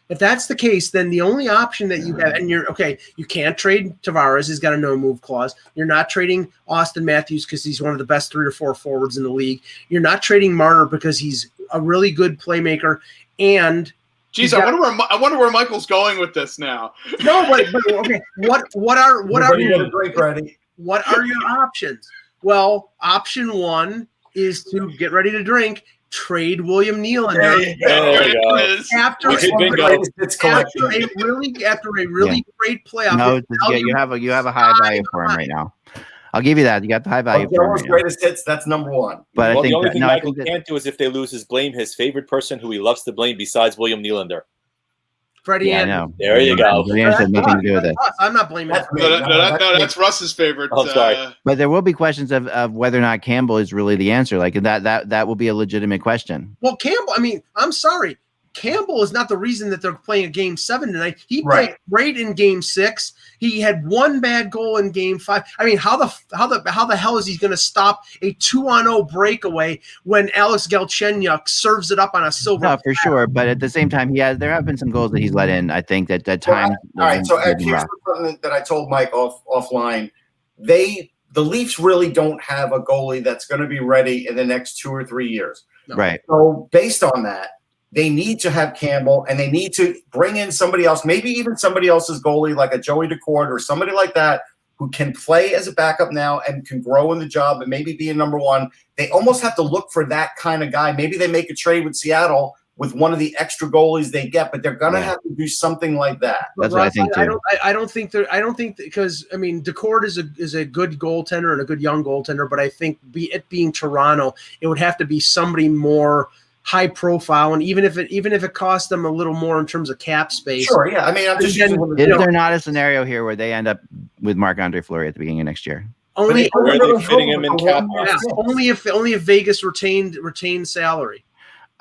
If that's the case, then the only option that you have, and you can't trade Tavares. He's got a no-move clause. You're not trading Austin Matthews because he's one of the best 3 or 4 forwards in the league. You're not trading Marner because he's a really good playmaker. And geez, I wonder where Michael's going with this now. No, but okay. What are your options? Well, option 1 is to get ready to drink. Trade William Nylander after a really great playoff. No, you have a high value for him right now. I'll give you that. You got the high value for him. Right greatest hits. That's number 1. But I think the only thing Michael can't do is if they lose, is blame his favorite person who he loves to blame besides William Nylander. Freddie Anderson. There you go. Freddie Anderson had nothing to do with it. I'm not blaming that. No, that's Russ's favorite. Oh, sorry. But there will be questions of whether or not Campbell is really the answer. Like that will be a legitimate question. Well, Campbell, I mean, I'm sorry. Campbell is not the reason that they're playing a Game 7 tonight. He played great in Game 6. He had 1 bad goal in Game 5. I mean, how the hell is he going to stop a 2-on-0 breakaway when Alex Galchenyuk serves it up on a silver? No, for sure. But at the same time, there have been some goals that he's let in. I think that times. All right. So here's something that I told Mike offline. The Leafs really don't have a goalie that's going to be ready in the next 2 or 3 years. No. Right. So based on that, they need to have Campbell, and they need to bring in somebody else, maybe even somebody else's goalie, like a Joey Decourt or somebody like that, who can play as a backup now and can grow in the job and maybe be a number 1. They almost have to look for that kind of guy. Maybe they make a trade with Seattle with one of the extra goalies they get, but they're going to have to do something like that. That's what I think too. I don't think because I mean Decourt is a good goaltender and a good young goaltender, but I think it being Toronto, it would have to be somebody more high profile, and even if it costs them a little more in terms of cap space. Sure, yeah. I mean, I'm just is there not a scenario here where they end up with Marc-Andre Fleury at the beginning of next year? Only fitting him in cap. Only if Vegas retained salary.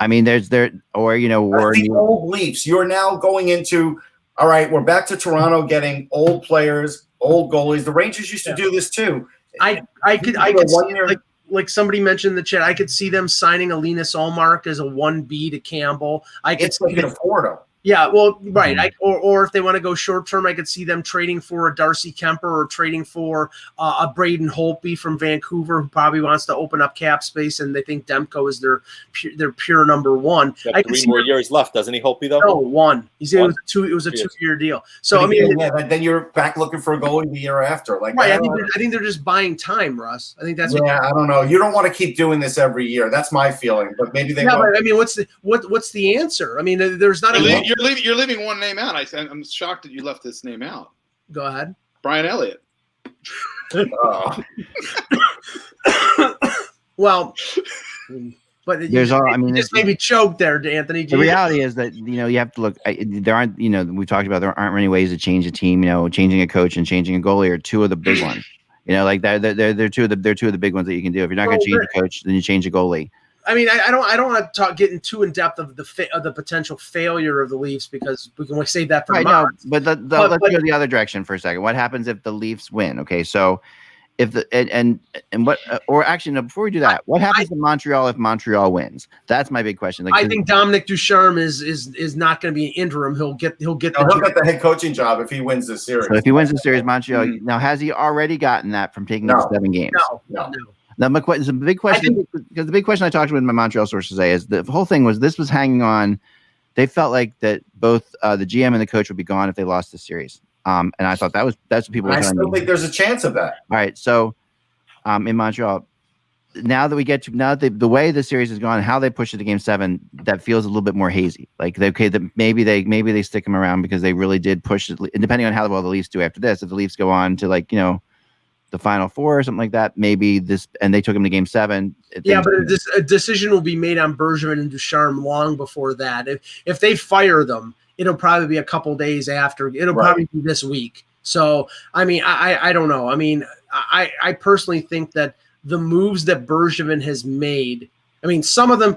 I mean, or the old Leafs. You're now going into, all right, we're back to Toronto getting old players, old goalies. The Rangers used to do this too. I could see, like somebody mentioned in the chat, I could see them signing a Linus Ullmark as a 1B to Campbell. They can afford him. Yeah, well, right. Or if they want to go short term, I could see them trading for a Darcy Kemper or trading for a Braden Holtby from Vancouver, who probably wants to open up cap space, and they think Demko is their pure number 1. Got 3 more years left, doesn't he? Holtby though. No, 1. It was a 2-year deal. So I mean, then you're back looking for a goalie the year after. Like, right? I think they're just buying time, Russ. I think that's. Yeah, I don't know. You don't want to keep doing this every year. That's my feeling. But maybe they. Yeah, but I mean, what's the answer? I mean, there's not. You're leaving one name out. I'm shocked that you left this name out. Go ahead. Brian Elliott. Well, but just maybe choked there, Anthony. The reality is that you have to look. There aren't we talked about there aren't many ways to change a team. Changing a coach and changing a goalie are 2 of the big ones. Like they're 2 of the big ones that you can do. If you're not going to change a coach, then you change a goalie. I mean, I don't want to getting too in depth of the potential failure of the Leafs, because we can save that for tomorrow. But let's go the other direction for a second. What happens if the Leafs win? Okay, so if before we do that, what happens to Montreal if Montreal wins? That's my big question. I think Dominic Ducharme is not going to be an interim. He'll get the head coaching job if he wins this series. So if he wins the series, Montreal. Now, has he already gotten that from taking 7 games? No. Now, the big question, because the big question I talked to with my Montreal sources today is the whole thing was this was hanging on. They felt like that both the GM and the coach would be gone if they lost the series. And I thought that's what people were telling me. I still think there's a chance of that. All right. So in Montreal, now that the way the series has gone, how they push it to Game 7, that feels a little bit more hazy. Like maybe they stick them around because they really did push it. And depending on how well the Leafs do after this, if the Leafs go on to the Final Four or something like that, maybe this, and they took him to Game 7. But a decision will be made on Bergevin and Ducharme long before that. If they fire them it'll probably be a couple days after. It'll probably be this week. So, I mean, I don't know. I mean, I personally think that the moves that Bergevin has made, I mean, some of them,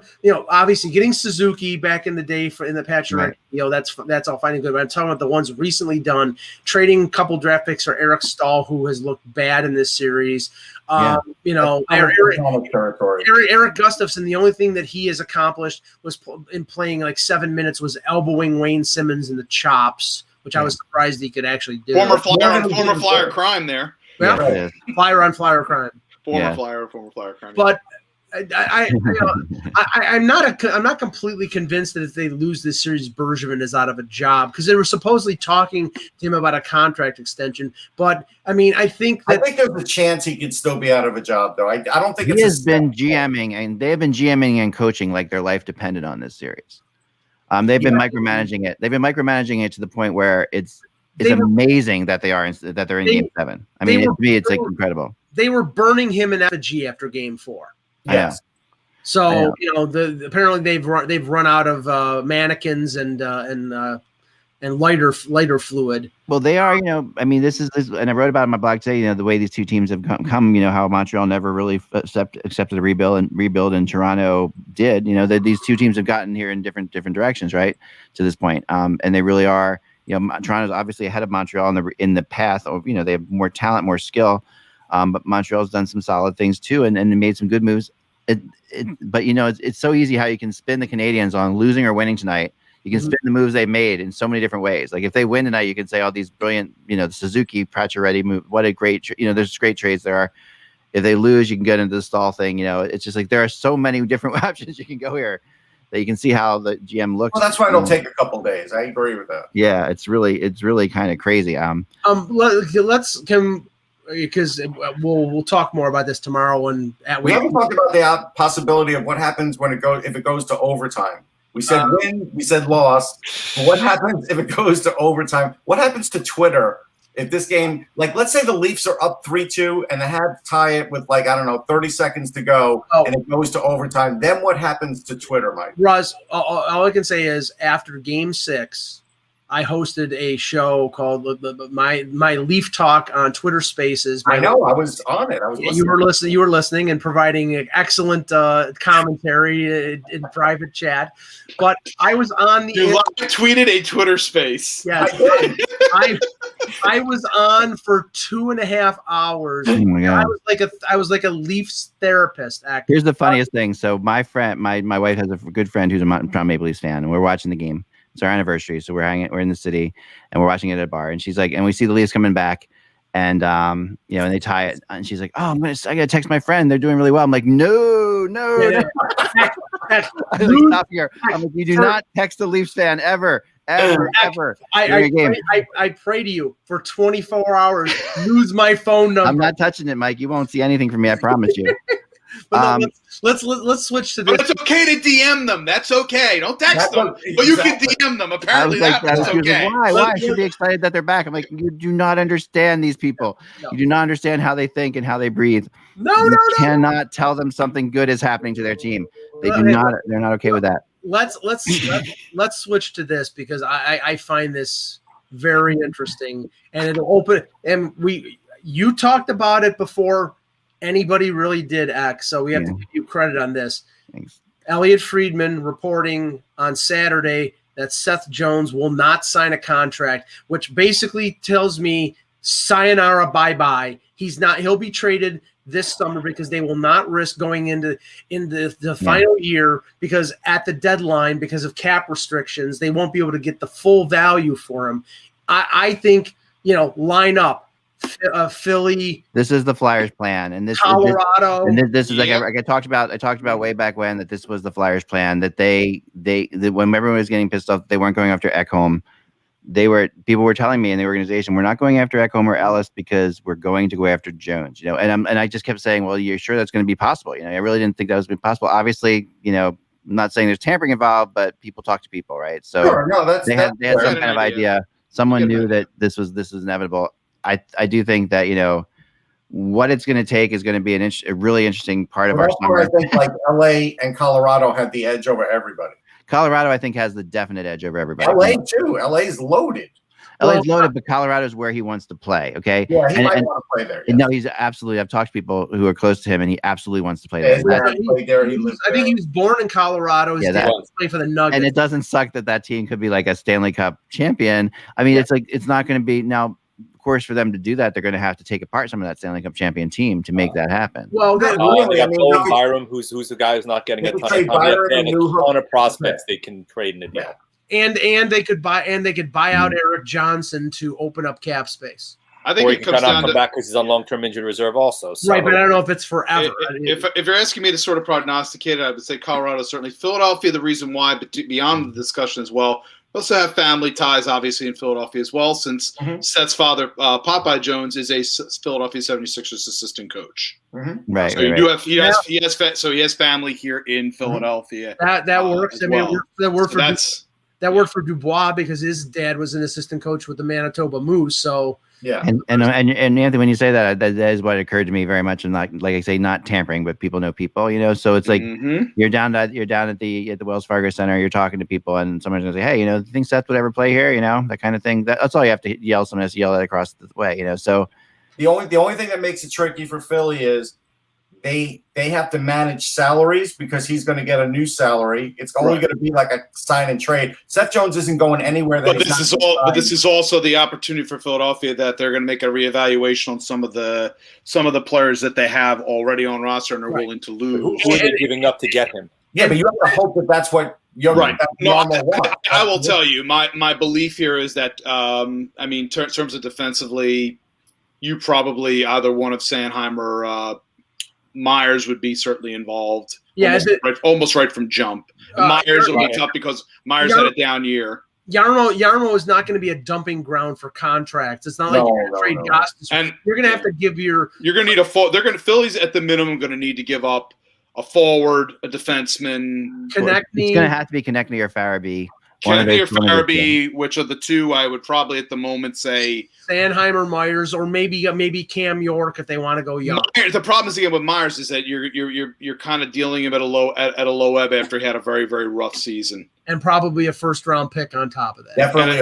obviously getting Suzuki back in the day in the Pacioretty deal, that's all fine and good. But I'm talking about the ones recently done, trading a couple draft picks for Eric Stahl, who has looked bad in this series. Eric Gustafsson, the only thing that he has accomplished was in playing like 7 minutes was elbowing Wayne Simmons in the chops, which I was surprised he could actually do. Former Flyer crime there. Yeah, Flyer on Flyer crime. Former Flyer crime. But I'm not completely convinced that if they lose this series, Bergevin is out of a job, because they were supposedly talking to him about a contract extension. But I mean, I think there's a chance he could still be out of a job, though. I don't think he has been GMing, and they have been GMing and coaching like their life depended on this series. They've been micromanaging it. They've been micromanaging it to the point where it's amazing that they're in Game 7. I mean, to me, it's like incredible. They were burning him in effigy after Game 4. Yes. So apparently they've run out of mannequins and lighter fluid. Well, they are. I mean, this, and I wrote about it in my blog today. The way these two teams have come. How Montreal never really accepted a rebuild, and Toronto did. That these two teams have gotten here in different directions, right, to this point. And they really are. Toronto's obviously ahead of Montreal in the path. They have more talent, more skill. But Montreal's done some solid things too, and made some good moves. But it's so easy how you can spin the Canadiens on losing or winning tonight. You can spin the moves they made in so many different ways. Like if they win tonight, you can say all these brilliant, the Suzuki, Pacioretty move. What a great, there's great trades there are. If they lose, you can get into the Stahl thing. It's just like there are so many different options you can go here that you can see how the GM looks. Well, that's why it'll take a couple days. I agree with that. Yeah, it's really kind of crazy. Because we'll talk more about this tomorrow. We haven't talked about the possibility of what happens if it goes to overtime. We said win, we said loss. But what happens if it goes to overtime? What happens to Twitter if this game, like let's say the Leafs are up 3-2 and they have to tie it with 30 seconds to go, and it goes to overtime? Then what happens to Twitter, Mike? Russ, all I can say is after Game 6. I hosted a show called my Leaf Talk on Twitter Spaces. I know. I was on it. I was listening. You were listening and providing excellent commentary in private chat. But I was on the. You tweeted a Twitter space. Yes, I was on for 2.5 hours. Oh my God. I was like a Leafs therapist. Here's the funniest thing. So my friend, my wife has a good friend who's a Toronto Maple Leafs fan, and we're watching the game. It's our anniversary, so we're in the city and we're watching it at a bar. And she's like, and we see the Leafs coming back, and and they tie it. And she's like, "Oh, I gotta text my friend. They're doing really well." I'm like, "No." I was like, "Stop here." I'm like, "You do not text a Leafs fan ever." I pray to you for 24 hours. Lose my phone number. I'm not touching it, Mike. You won't see anything from me. I promise you. But let's switch to this. But it's okay to DM them. That's okay. Don't text them, but you can DM them. Apparently, that's okay. Like, why? I should be excited that they're back. I'm like, you do not understand these people. No. You do not understand how they think and how they breathe. You cannot tell them something good is happening to their team. They do not. They're not okay with that. Let's switch to this, because I find this very interesting, and it'll open. And you talked about it before anybody really did, X, so we have to give you credit on this. Thanks. Elliot Friedman reporting on Saturday that Seth Jones will not sign a contract, which basically tells me sayonara, bye-bye. He'll be traded this summer because they will not risk going into the final year, because at the deadline, because of cap restrictions, they won't be able to get the full value for him. I think, line up. Philly. This is the Flyers' plan, and this Colorado, this is like I talked about way back when, that this was the Flyers' plan. That they when everyone was getting pissed off, they weren't going after Ekholm. People were telling me in the organization, we're not going after Ekholm or Ellis because we're going to go after Jones. And I just kept saying, well, you're sure that's going to be possible? I really didn't think that was possible. Obviously, I'm not saying there's tampering involved, but people talk to people, right? So they had some kind of idea. Someone knew that this was inevitable. I do think that, what it's going to take is going to be a really interesting part of our summer. I think LA and Colorado have the edge over everybody. Colorado, I think, has the definite edge over everybody. LA too. LA's loaded. LA's loaded, but Colorado's where he wants to play. Okay. Yeah, he might want to play there. Yes. No, he's absolutely. I've talked to people who are close to him, and he absolutely wants to play there. I think he was born in Colorado. His dad was playing for the Nuggets. And it doesn't suck that team could be like a Stanley Cup champion. I mean, it's like it's not going to be now. Of course, for them to do that, they're going to have to take apart some of that Stanley Cup champion team to make that happen. Well, they got Bowen Byram, who's the guy who's not getting a ton of time, and a ton of prospects they can trade in a deal. And they could buy out Eric Johnson to open up cap space. I think he comes down to come back because he's on long-term injured reserve also. So. Right, but I don't know if it's forever. If you're asking me to sort of prognosticate it, I would say Colorado certainly. Philadelphia, the reason why, but beyond the discussion as well, we also have family ties, obviously, in Philadelphia as well, since Seth's father, Popeye Jones, is a Philadelphia 76ers assistant coach. Right. So you do have he has family here in Philadelphia. That works. I mean, well. That worked for Dubois because his dad was an assistant coach with the Manitoba Moose. So yeah, and Anthony, when you say that is what occurred to me very much. And like I say, not tampering, but people know people, you know. So it's like you're down at the Wells Fargo Center, you're talking to people, and someone's gonna say, hey, you know, do you think Seth would ever play here? You know, that kind of thing. That's all you have to yell. Someone has to yell that across the way, you know. So the only thing that makes it tricky for Philly is they have to manage salaries because he's going to get a new salary. It's only going to be like a sign and trade. Seth Jones isn't going anywhere. But this is also the opportunity for Philadelphia that they're going to make a reevaluation on some of the players that they have already on roster and are willing to lose. Who are they giving up to get him? Yeah, but you have to hope that that's what you're right. I will tell you, my belief here is that I mean, in terms of defensively, you probably either one of Sanheim or Myers would be certainly involved. Yeah, almost right from jump. Myers will be tough because Myers had a down year. Yarmo is not going to be a dumping ground for contracts. It's not like you're going to trade Gostis. And you're going to have to give you're going to need Philly's at the minimum going to need to give up a forward, a defenseman. It's going to have to be Konechny or Farabee. Konechny or Farabee, which of the two I would probably at the moment say Sanheim or Myers, or maybe Cam York if they want to go young. The problem is again with Myers is that you're kind of dealing him at a low ebb after he had a very, very rough season. And probably a first-round pick on top of that. Definitely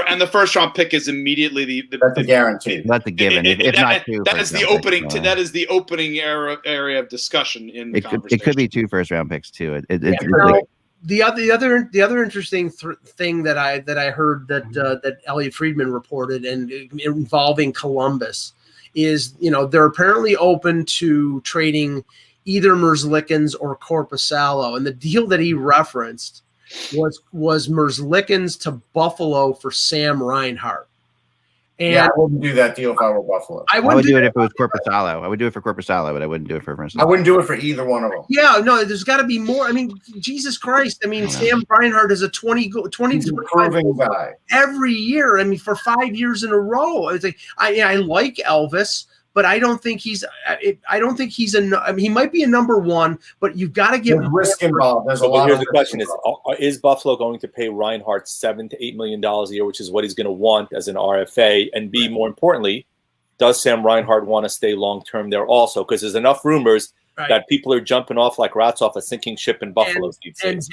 and the first-round pick is immediately that's a guarantee. That's a given. If not two, that is the opening. That is the opening area of discussion in the conversation. It could be 2 first-round picks too. The other interesting thing that I heard that Elliot Friedman reported and involving Columbus is, you know, they're apparently open to trading either Merzlikins or Korpisalo, and the deal that he referenced was Merzlikins to Buffalo for Sam Reinhart. And I wouldn't do that deal if I were Buffalo. I would do it if it was Korpisalo. I would do it for Korpisalo, but I wouldn't do it for Merzlikins. I wouldn't do it for either one of them. Yeah, no, there's got to be more. I mean, Jesus Christ. I mean, Sam Reinhart is a 20 improving guy every year. I mean, for 5 years in a row. It's like I like Elvis, but I don't think he's. I don't think he's I mean, he might be a number one, but you've got to give risk involved. There's a lot. Here's the question: is Buffalo going to pay Reinhardt $7 to $8 million a year, which is what he's going to want as an RFA? And B, more importantly, does Sam Reinhart want to stay long term there also? Because there's enough rumors that people are jumping off like rats off a sinking ship in Buffalo.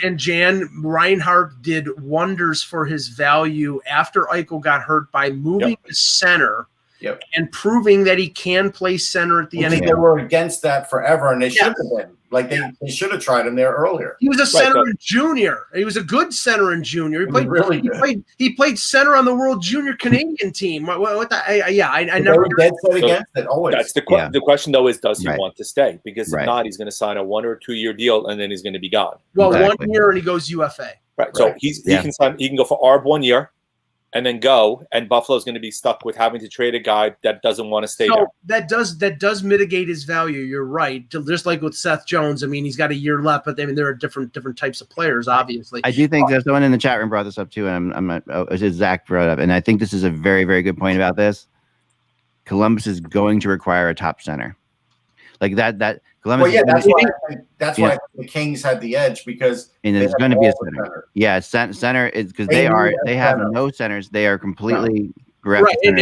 And Jan Reinhart did wonders for his value after Eichel got hurt by moving to center. Yep. And proving that he can play center at the end. They were against that forever, and they should have been. Like they should have tried him there earlier. He was a center in junior. He was a good center in junior. He played really good. He played center on the World Junior Canadian team. What the? I never dead set against it. Always. That's the question. The question though is, does he want to stay? Because if not, he's going to sign a 1 or 2 year deal, and then he's going to be gone. Well, 1 year and he goes UFA. Right. So he can sign. He can go for ARB 1 year. And then go, and Buffalo's going to be stuck with having to trade a guy that doesn't want to stay there. That does mitigate his value. You're right. Just like with Seth Jones, I mean, he's got a year left, but I mean, there are different types of players, obviously. I do think there's someone in the chat room brought this up too, and Zach brought it up, and I think this is a very, very good point about this. Columbus is going to require a top center, like that. Columbus. Well, that's why the Kings had the edge because there's going to be a center. Yeah, center is because they have no centers. They are completely right. And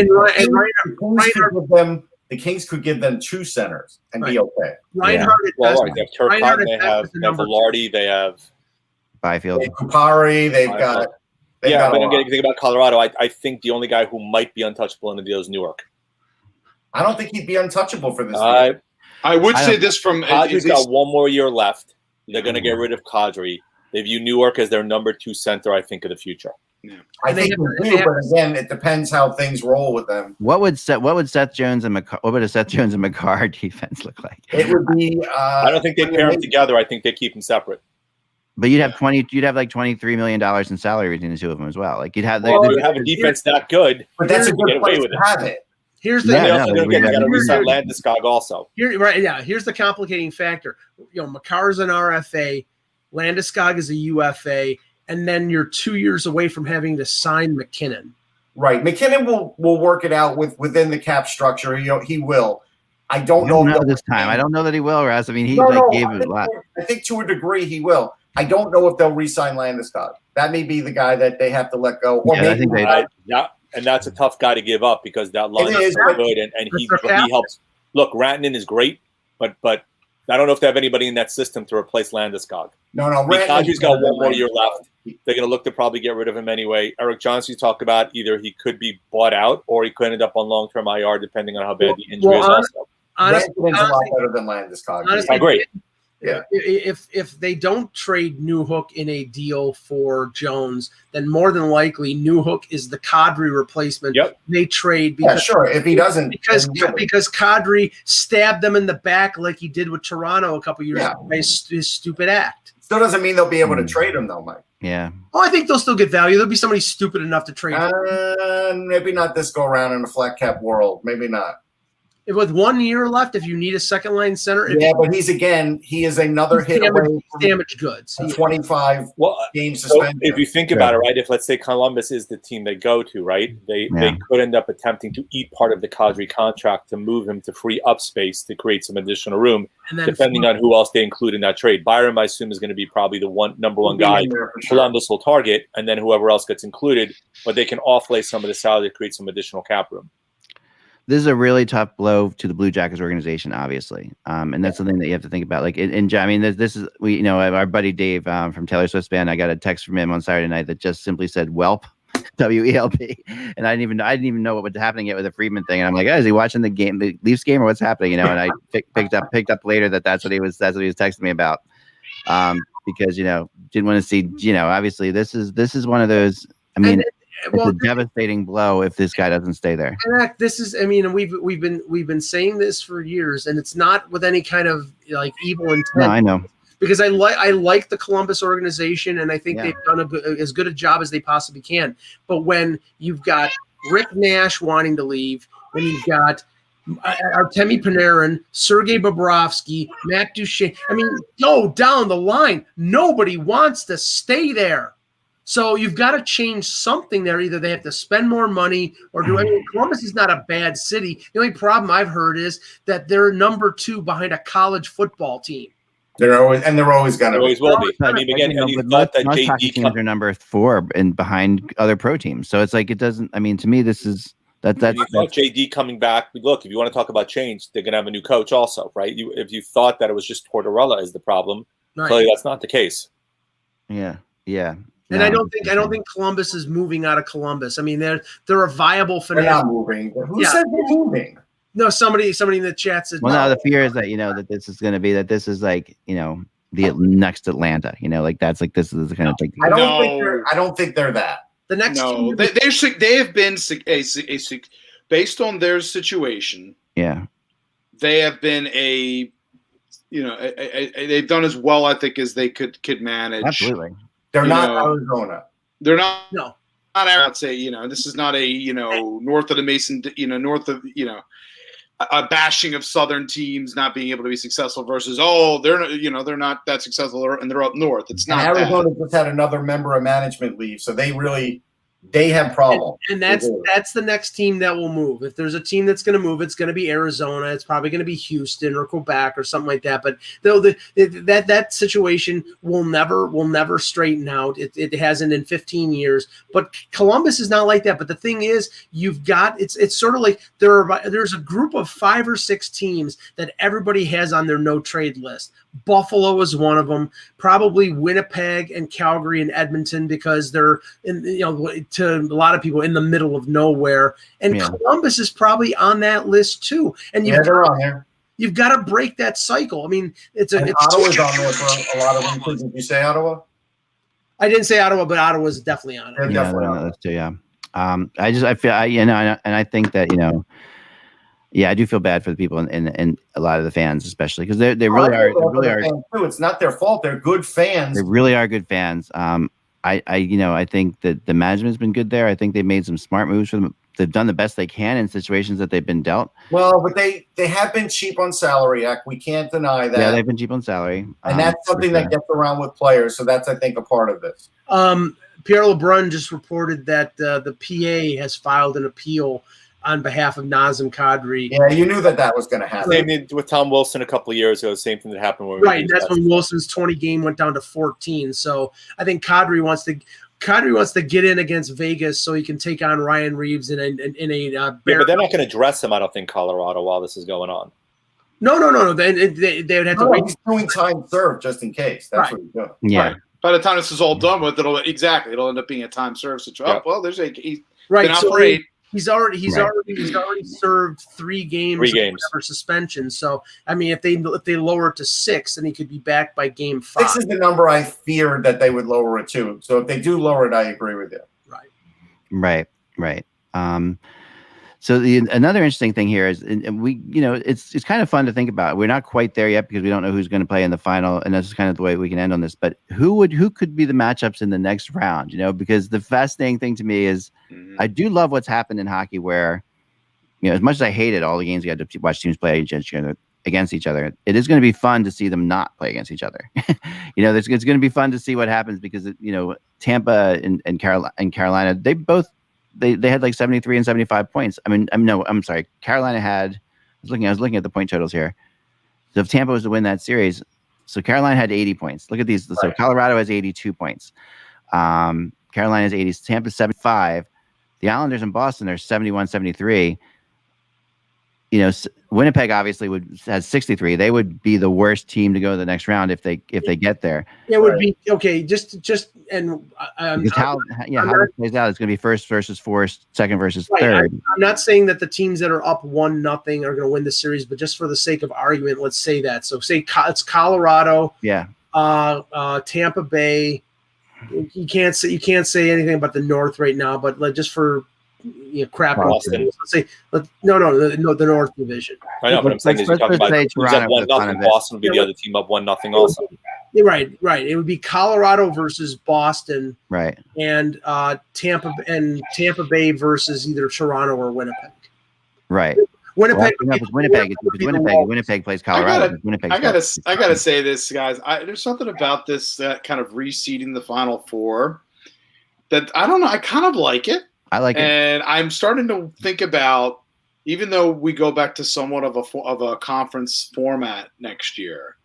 the Kings could give them 2 centers and be okay. Reinhart, they have Turcotte, they have Velarde, they have Byfield. Kupari, they've got. But I'm getting to think about Colorado. I think the only guy who might be untouchable in the deal is Newark. I don't think he'd be untouchable for this deal. I would say this from Kadri's got one more year left. They're going to get rid of Kadri. They view Newark as their number 2 center, I think, of the future. Yeah. I think they do, but again, it depends how things roll with them. What would Seth Jones and McCarr defense look like? It would be. I don't think they pair them together. I think they keep them separate. But you'd have like $23 million in salary between the two of them as well. Like you'd have. You have a defense that good, but that's a good place to have it. Here's the they got to reset Landeskog also. Here's the complicating factor. McCarr's an RFA, Landeskog is a UFA, and then you're 2 years away from having to sign McKinnon. Right, McKinnon will work it out within the cap structure. He will. I don't know this time. I don't know that he will, Russ. I mean, he gave it a lot. I think to a degree he will. I don't know if they'll re-sign Landeskog. That may be the guy that they have to let go. Or I think and that's a tough guy to give up because that line is good, and he helps. Look, Rantanen is great, but I don't know if they have anybody in that system to replace Landeskog. No. Kadri's got one more year left. They're going to look to probably get rid of him anyway. Eric Johnson, you talked about either he could be bought out or he could end up on long-term IR depending on how bad the injury is also. Rantanen's a lot better than Landeskog. I agree. Yeah. If they don't trade Newhook in a deal for Jones, then more than likely Newhook is the Kadri replacement. Yep. They trade because if he doesn't because Kadri stabbed them in the back like he did with Toronto a couple years ago by his stupid act. Still doesn't mean they'll be able to trade him though, Mike. Yeah. Oh, I think they'll still get value. There'll be somebody stupid enough to trade him. Maybe not this go around in a flat cap world. Maybe not. With 1 year left, if you need a second line center, but he is another hit away from damaged goods. 25 game suspension. If you think about it, right, if let's say Columbus is the team they go to, right, they could end up attempting to eat part of the Kadri contract to move him to free up space to create some additional room, depending on who else they include in that trade. Byram, I assume, is going to be probably the number one guy Columbus will target, and then whoever else gets included, but they can offlay some of the salary to create some additional cap room. This is a really tough blow to the Blue Jackets organization, obviously, and that's something that you have to think about. Like, I mean, this is our buddy Dave from Taylor Swift's band. I got a text from him on Saturday night that just simply said "Welp," WELP, and I didn't even know what was happening yet with the Friedman thing. And I'm like, is he watching the game, the Leafs game, or what's happening? And I picked up later that's what he was texting me about, because didn't want to see. Obviously, this is one of those. I mean. It's a devastating blow if this guy doesn't stay there. This is, we've been saying this for years, and it's not with any kind of evil intent. No, I know, because I like the Columbus organization, and I think they've done as good a job as they possibly can. But when you've got Rick Nash wanting to leave, when you've got Artemi Panarin, Sergei Bobrovsky, Matt Duchene, go down the line. Nobody wants to stay there. So you've got to change something there. Either they have to spend more money or do. Columbus is not a bad city. The only problem I've heard is that they're number 2 behind a college football team. They're always going to always will be. Again, most hockey teams are number 4 and behind other pro teams. So it's like it doesn't. To me, this is that's JD coming back. Look, if you want to talk about change, they're going to have a new coach also, right? If you thought that it was just Tortorella is the problem, clearly that's not the case. Yeah. And I don't think Columbus is moving out of Columbus. They're a viable financial. They're not moving. Who said they're moving? No, somebody in the chat said. Well, no, the fear is that that this is going to be this is like the next Atlanta. This is the kind of thing. I don't think they're that. The next. No, they have been based on their situation. Yeah. They have been they've done as well, I think, as they could manage. Absolutely. They're not Arizona. They're not. No. I'd say this is not a north of the Mason north of a bashing of Southern teams not being able to be successful versus they're not that successful and they're up north. It's not. Arizona just had another member of management leave, so they have problems. And that's the next team that will move. If there's a team that's going to move, it's going to be Arizona. It's probably going to be Houston or Quebec or something like that. But that situation will never straighten out. It hasn't in 15 years. But Columbus is not like that. But the thing is, you've got it's sort of like there's a group of 5 or 6 teams that everybody has on their no trade list. Buffalo is one of them. Probably Winnipeg and Calgary and Edmonton because they're to a lot of people in the middle of nowhere. And Columbus is probably on that list too. And they're on there. You've got to break that cycle. I mean, it's Ottawa's on there for a lot of reasons. Did you say Ottawa? I didn't say Ottawa, but Ottawa's definitely on it. Yeah, definitely on it too. Yeah. I feel and I think that I do feel bad for the people and a lot of the fans, especially because they really are. They really are. Too. It's not their fault. They're good fans. They really are good fans. I think that the management's been good there. I think they made some smart moves for them. They've done the best they can in situations that they've been dealt. Well, but they have been cheap on salary, Ek. We can't deny that. Yeah, they've been cheap on salary. And that's something that gets around with players. So that's, I think, a part of this. Pierre LeBrun just reported that the PA has filed an appeal on behalf of Nazem Kadri. Yeah, you knew that was going to happen. Same thing with Tom Wilson a couple of years ago. Same thing that happened when that's when Wilson's 20 game went down to 14. So I think Kadri wants to get in against Vegas so he can take on Ryan Reeves in a but they're not going to dress him, I don't think, Colorado, while this is going on. No. They would have to wait. He's doing time served just in case. That's what he's doing. Yeah. Right. By the time this is all done with, it'll end up being a time served situation. Yep. Oh, well, he's right. been out for 8. He's already served 3 games for suspension. So I mean, if they lower it to 6, then he could be back by game 5. 6 is the number I feared that they would lower it to. So if they do lower it, I agree with you. Right. So another interesting thing here is, and we, it's kind of fun to think about. We're not quite there yet because we don't know who's going to play in the final, and that's kind of the way we can end on this. But who could be the matchups in the next round? Because the fascinating thing to me is, I do love what's happened in hockey, where, as much as I hated all the games we had to watch teams play against each other, it is going to be fun to see them not play against each other. It's going to be fun to see what happens because Tampa and Carolina, they had like 73 and 75 points. I'm sorry. Carolina had, I was looking at the point totals here. So if Tampa was to win that series, so Carolina had 80 points. Look at these. Right. So Colorado has 82 points. Carolina has 80. Tampa 75. The Islanders and Boston are 71, 73. Winnipeg obviously has 63. They would be the worst team to go to the next round if they get there. It would be okay. Just and how it plays out, it's going to be first versus fourth, second versus third. I'm not saying that the teams that are up 1-0 are going to win the series, but just for the sake of argument, let's say that. So say it's Colorado. Yeah. Tampa Bay. You can't say anything about the North right now, but just for crap. Let's say the North Division. I know, but I'm saying you're talking about who's up 1-0. Boston would be the other team up 1-0 also. Right. It would be Colorado versus Boston. Right. And Tampa Bay versus either Toronto or Winnipeg. Right. Winnipeg plays Colorado. I gotta say this, guys. There's something about this kind of reseeding the Final Four that I don't know. I kind of like it. I like it. And I'm starting to think about, even though we go back to somewhat of a conference format next year,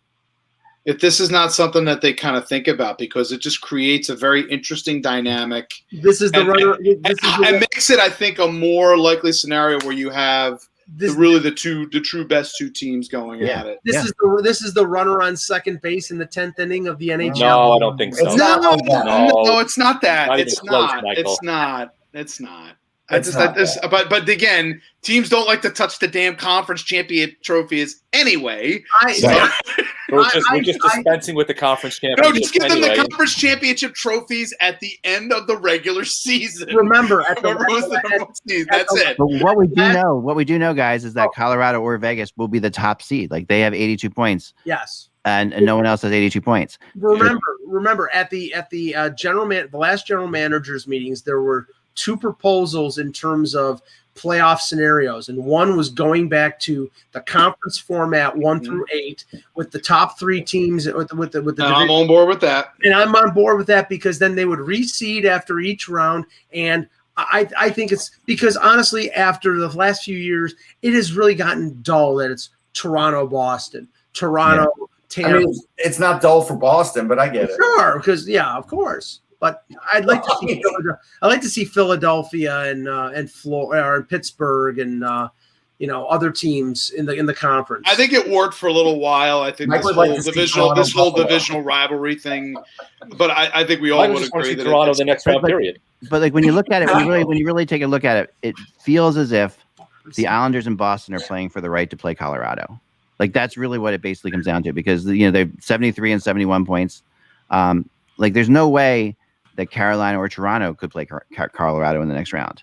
if this is not something that they kind of think about, because it just creates a very interesting dynamic. This is the runner. It makes it, I think, a more likely scenario where you have the true best 2 teams going at it. This is the runner on second base in the 10th inning of the NHL. No, I don't think so. No, it's not that. It's not. It's not. But again, teams don't like to touch the damn conference champion trophies anyway. We're just dispensing with the conference championship. No, just give them the conference championship trophies at the end of the regular season. Remember, that's it. But what we do know, guys, is that Colorado or Vegas will be the top seed. Like, they have 82 points. Yes. And no one else has 82 points. Remember at the the last general managers meetings, there were 2 proposals in terms of playoff scenarios, and one was going back to the conference format 1 through 8 with the top 3 teams with the I'm on board with that. And I'm on board with that because then they would reseed after each round. And I think it's because, honestly, after the last few years, it has really gotten dull that it's Toronto, Boston, Toronto, Tampa. I mean, it's not dull for Boston, but I get it. Sure, because of course. But I'd like to see Philadelphia and Florida or Pittsburgh and other teams in the conference. I think it worked for a little while. I think this whole divisional rivalry thing, but I think we all would agree that Toronto the next round period. But like when you look at it, when you really take a look at it, it feels as if the Islanders and Boston are playing for the right to play Colorado. Like that's really what it basically comes down to, because they're 73 and 71 points. Like there's no way that Carolina or Toronto could play Colorado in the next round.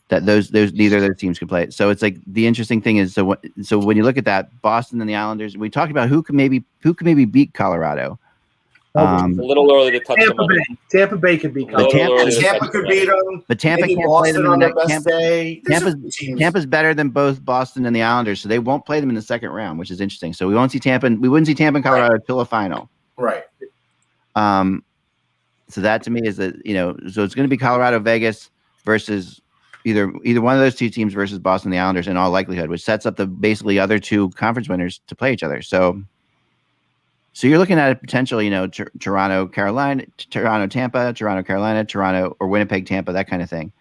That those neither of those teams could play. So it's like the interesting thing is so when you look at that, Boston and the Islanders, we talked about who could maybe beat Colorado. A little early to touch them. Tampa Bay could beat Colorado. Tampa could beat them. But Tampa can't play them on their best day. Tampa's better than both Boston and the Islanders, so they won't play them in the second round, which is interesting. So we wouldn't see Tampa and Colorado until a final. Right. So that to me is that so it's going to be Colorado, Vegas versus either one of those two teams versus Boston, the Islanders in all likelihood, which sets up the basically other two conference winners to play each other. So you're looking at a potential, Toronto, Carolina, Toronto, Tampa, Toronto, Carolina, Toronto, or Winnipeg, Tampa, that kind of thing.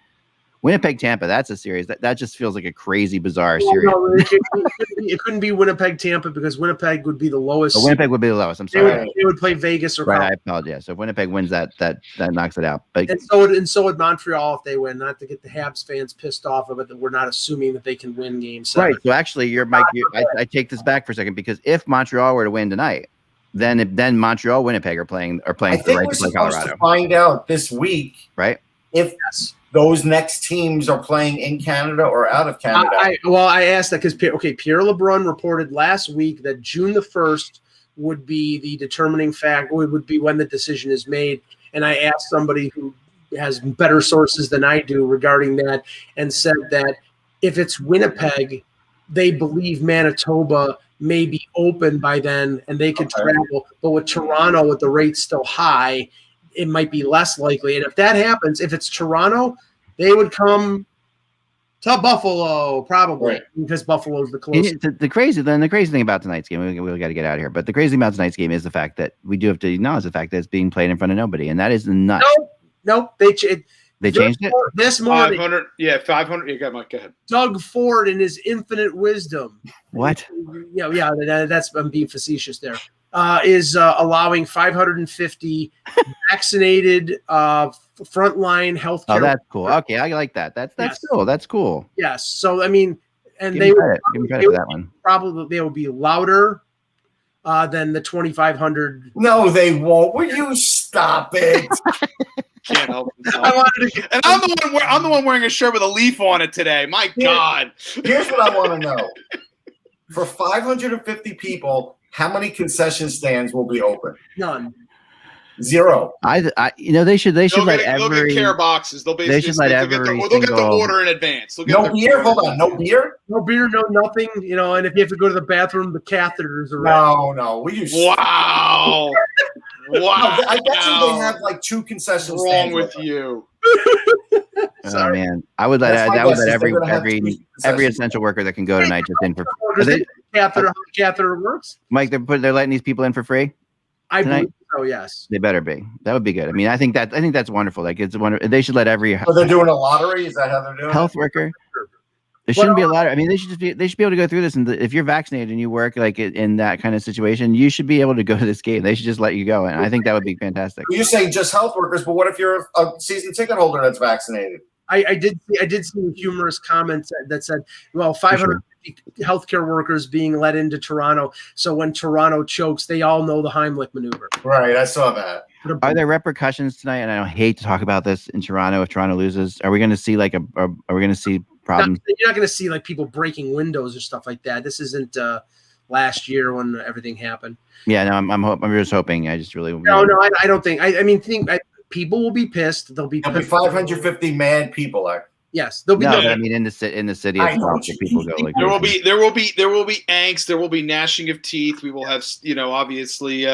Winnipeg, Tampa, that's a series that just feels like a crazy, bizarre series. No, it couldn't be Winnipeg, Tampa, because Winnipeg would be the lowest. Winnipeg would be the lowest. I'm sorry. They would play Vegas or right. I apologize. So if Winnipeg wins, that knocks it out. But so would Montreal if they win. Not to get the Habs fans pissed off of it, that we're not assuming that they can win Game 7. Right. So actually, I take this back for a second, because if Montreal were to win tonight, then Montreal, Winnipeg are playing for the right to play Colorado. To find out this week, right? If those next teams are playing in Canada or out of Canada. I asked that because Pierre LeBrun reported last week that June the 1st would be the determining fact, or would be when the decision is made. And I asked somebody who has better sources than I do regarding that, and said that if it's Winnipeg, they believe Manitoba may be open by then and they could travel. But with Toronto, with the rates still high, it might be less likely. And if that happens, if it's Toronto, they would come to Buffalo probably, because Buffalo's the closest. The crazy thing about tonight's game, we got to get out of here, but the crazy thing about tonight's game is the fact that we do have to acknowledge the fact that it's being played in front of nobody, and that is nuts. Nope. They changed it this morning. 500. Yeah, 500. Yeah, go ahead. Doug Ford, in his infinite wisdom. What? Yeah. That's, I'm being facetious there. Is allowing 550 vaccinated frontline healthcare. Oh, that's cool. Okay, I like that. That's cool. That's cool. Yes. So I mean, and give me credit for that one. Probably they will be louder than the 2,500. No, they won't. Will you stop it? Can't help it. And I'm the one wearing a shirt with a leaf on it today. My God. Here's what I want to know. For 550 people, how many concession stands will be open? None. Zero. They should let they'll get care boxes. They'll they should let they'll get the order in advance. No beer. Hold on. No beer. No beer. No nothing. And if you have to go to the bathroom, the catheters are No. Wow. Wow. I bet you they have like 2 concession stands. What's wrong with you? Oh man, I would let every essential worker that can go tonight just in for catheter works. Mike, they're letting these people in for free. I believe so. Yes, they better be. That would be good. I mean, I think that's wonderful. Like it's wonderful. They should let every. So they're doing a lottery. Is that how they're doing? Health worker. There shouldn't be a lottery. I mean, they should be able to go through this. And if you're vaccinated and you work like in that kind of situation, you should be able to go to this game. They should just let you go, and I think that would be fantastic. You're saying just health workers, but what if you're a season ticket holder that's vaccinated? I did see a humorous comment that said, well, 550 healthcare workers being let into Toronto. So when Toronto chokes, they all know the Heimlich maneuver. Right. I saw that. Are there repercussions tonight? And I don't hate to talk about this in Toronto. If Toronto loses, are we going to see are we going to see problems? You're not going to see like people breaking windows or stuff like that. This isn't last year when everything happened. Yeah, no, I'm just hoping. I just really no. I don't think. I mean, people will be pissed. There'll be 550 mad people. Yes, there'll be. No, but I mean in the city itself, people go like. There will be angst. There will be gnashing of teeth. We will have, obviously,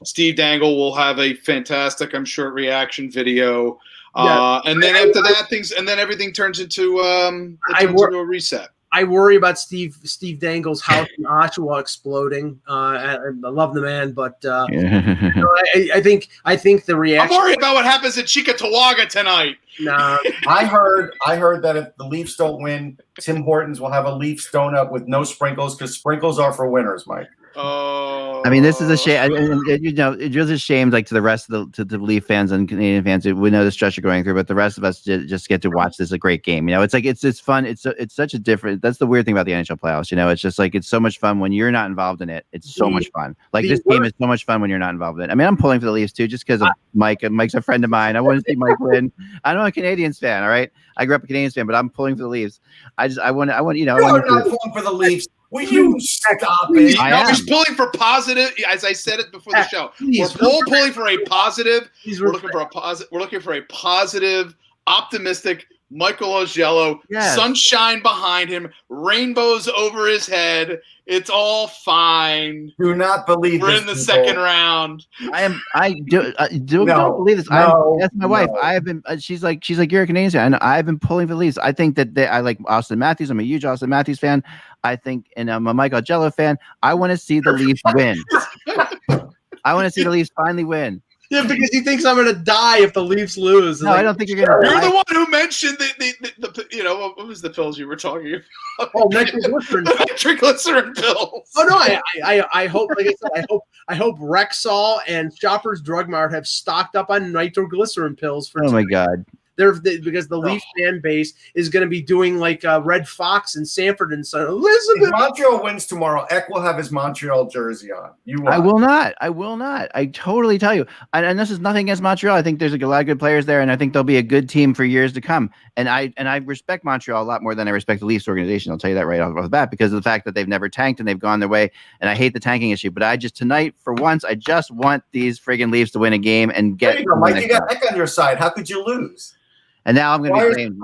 Steve Dangle will have a fantastic, I'm sure, reaction video. And then after that, everything turns into a reset. I worry about Steve Dangle's house in Oshawa exploding. I love the man, but I think the reaction. I'm worried about what happens at Chickamauga tonight. Nah. I heard that if the Leafs don't win, Tim Hortons will have a Leafs donut with no sprinkles because sprinkles are for winners, Mike. Oh, I mean, this is a shame. It's just a shame, like to the rest of the Leaf fans and Canadian fans. We know the stress you're going through, but the rest of us just get to watch this a great game. It's like it's fun. It's such a different. That's the weird thing about the NHL playoffs. It's just like it's so much fun when you're not involved in it. It's so much fun. Like this game is so much fun when you're not involved in it. I mean, I'm pulling for the Leafs too, just because of Mike. And Mike's a friend of mine. I want to see Mike win. I'm a Canadiens fan. All right, I grew up a Canadiens fan, but I'm pulling for the Leafs. I want. You're not pulling for the Leafs. Will you stop it? He's pulling for positive. As I said it before the show, we're pulling for a positive. We're looking for a positive. We're looking for a positive, optimistic Michelangelo. Yes. Sunshine behind him, rainbows over his head. It's all fine. Do not believe we're in the second round. Don't believe this. That's my wife. I have been. She's like you're a Canadian fan. I've been pulling for the Leafs. I think that I like Austin Matthews. I'm a huge Austin Matthews fan. I think, and I'm a Michael Jello fan. I want to see the Leafs win. I want to see the Leafs finally win. Yeah, because he thinks I'm going to die if the Leafs lose. No, I don't think you're going to die. You're the one who mentioned the what was the pills you were talking about? Oh, nitroglycerin. Nitroglycerin pills. Oh no, I hope, like I said, I hope Rexall and Shoppers Drug Mart have stocked up on nitroglycerin pills for. Oh my God. Because the Leaf fan base is going to be doing like Red Fox and Sanford and Son. Elizabeth. If Montreal wins tomorrow, Eck will have his Montreal jersey on. I will not. I totally tell you. And this is nothing against Montreal. I think there's a lot of good players there, and I think they'll be a good team for years to come. And I respect Montreal a lot more than I respect the Leafs organization. I'll tell you that right off the bat because of the fact that they've never tanked and they've gone their way. And I hate the tanking issue. But tonight, for once, I just want these friggin' Leafs to win a game and get. There you go, Mike. You got Eck on your side. How could you lose? And now I'm going to be saying,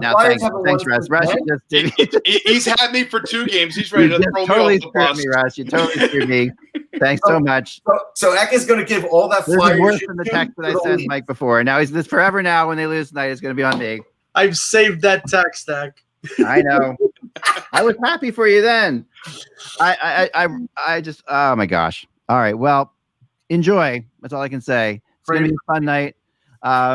thanks, Russ. Russ, he's had me for 2 games. He's ready to throw totally me off the bus. Me, Russ. You totally screwed me. Thanks so much. So Eck is going to give all that flyer. This is worse than the text that I sent Mike before. Now this forever now when they lose tonight is going to be on me. I've saved that text, Eck. I know. I was happy for you then. I just, oh my gosh. All right. Well, enjoy. That's all I can say. It's going to be a fun night. Thanks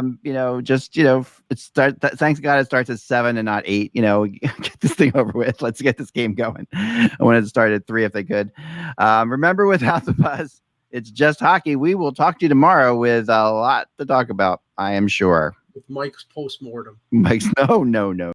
God it starts at 7 and not 8. Get this thing over with. Let's get this game going. I wanted to start at 3 if they could. Remember, without the buzz, it's just hockey. We will talk to you tomorrow with a lot to talk about, I am sure. With Mike's postmortem. Mike's no.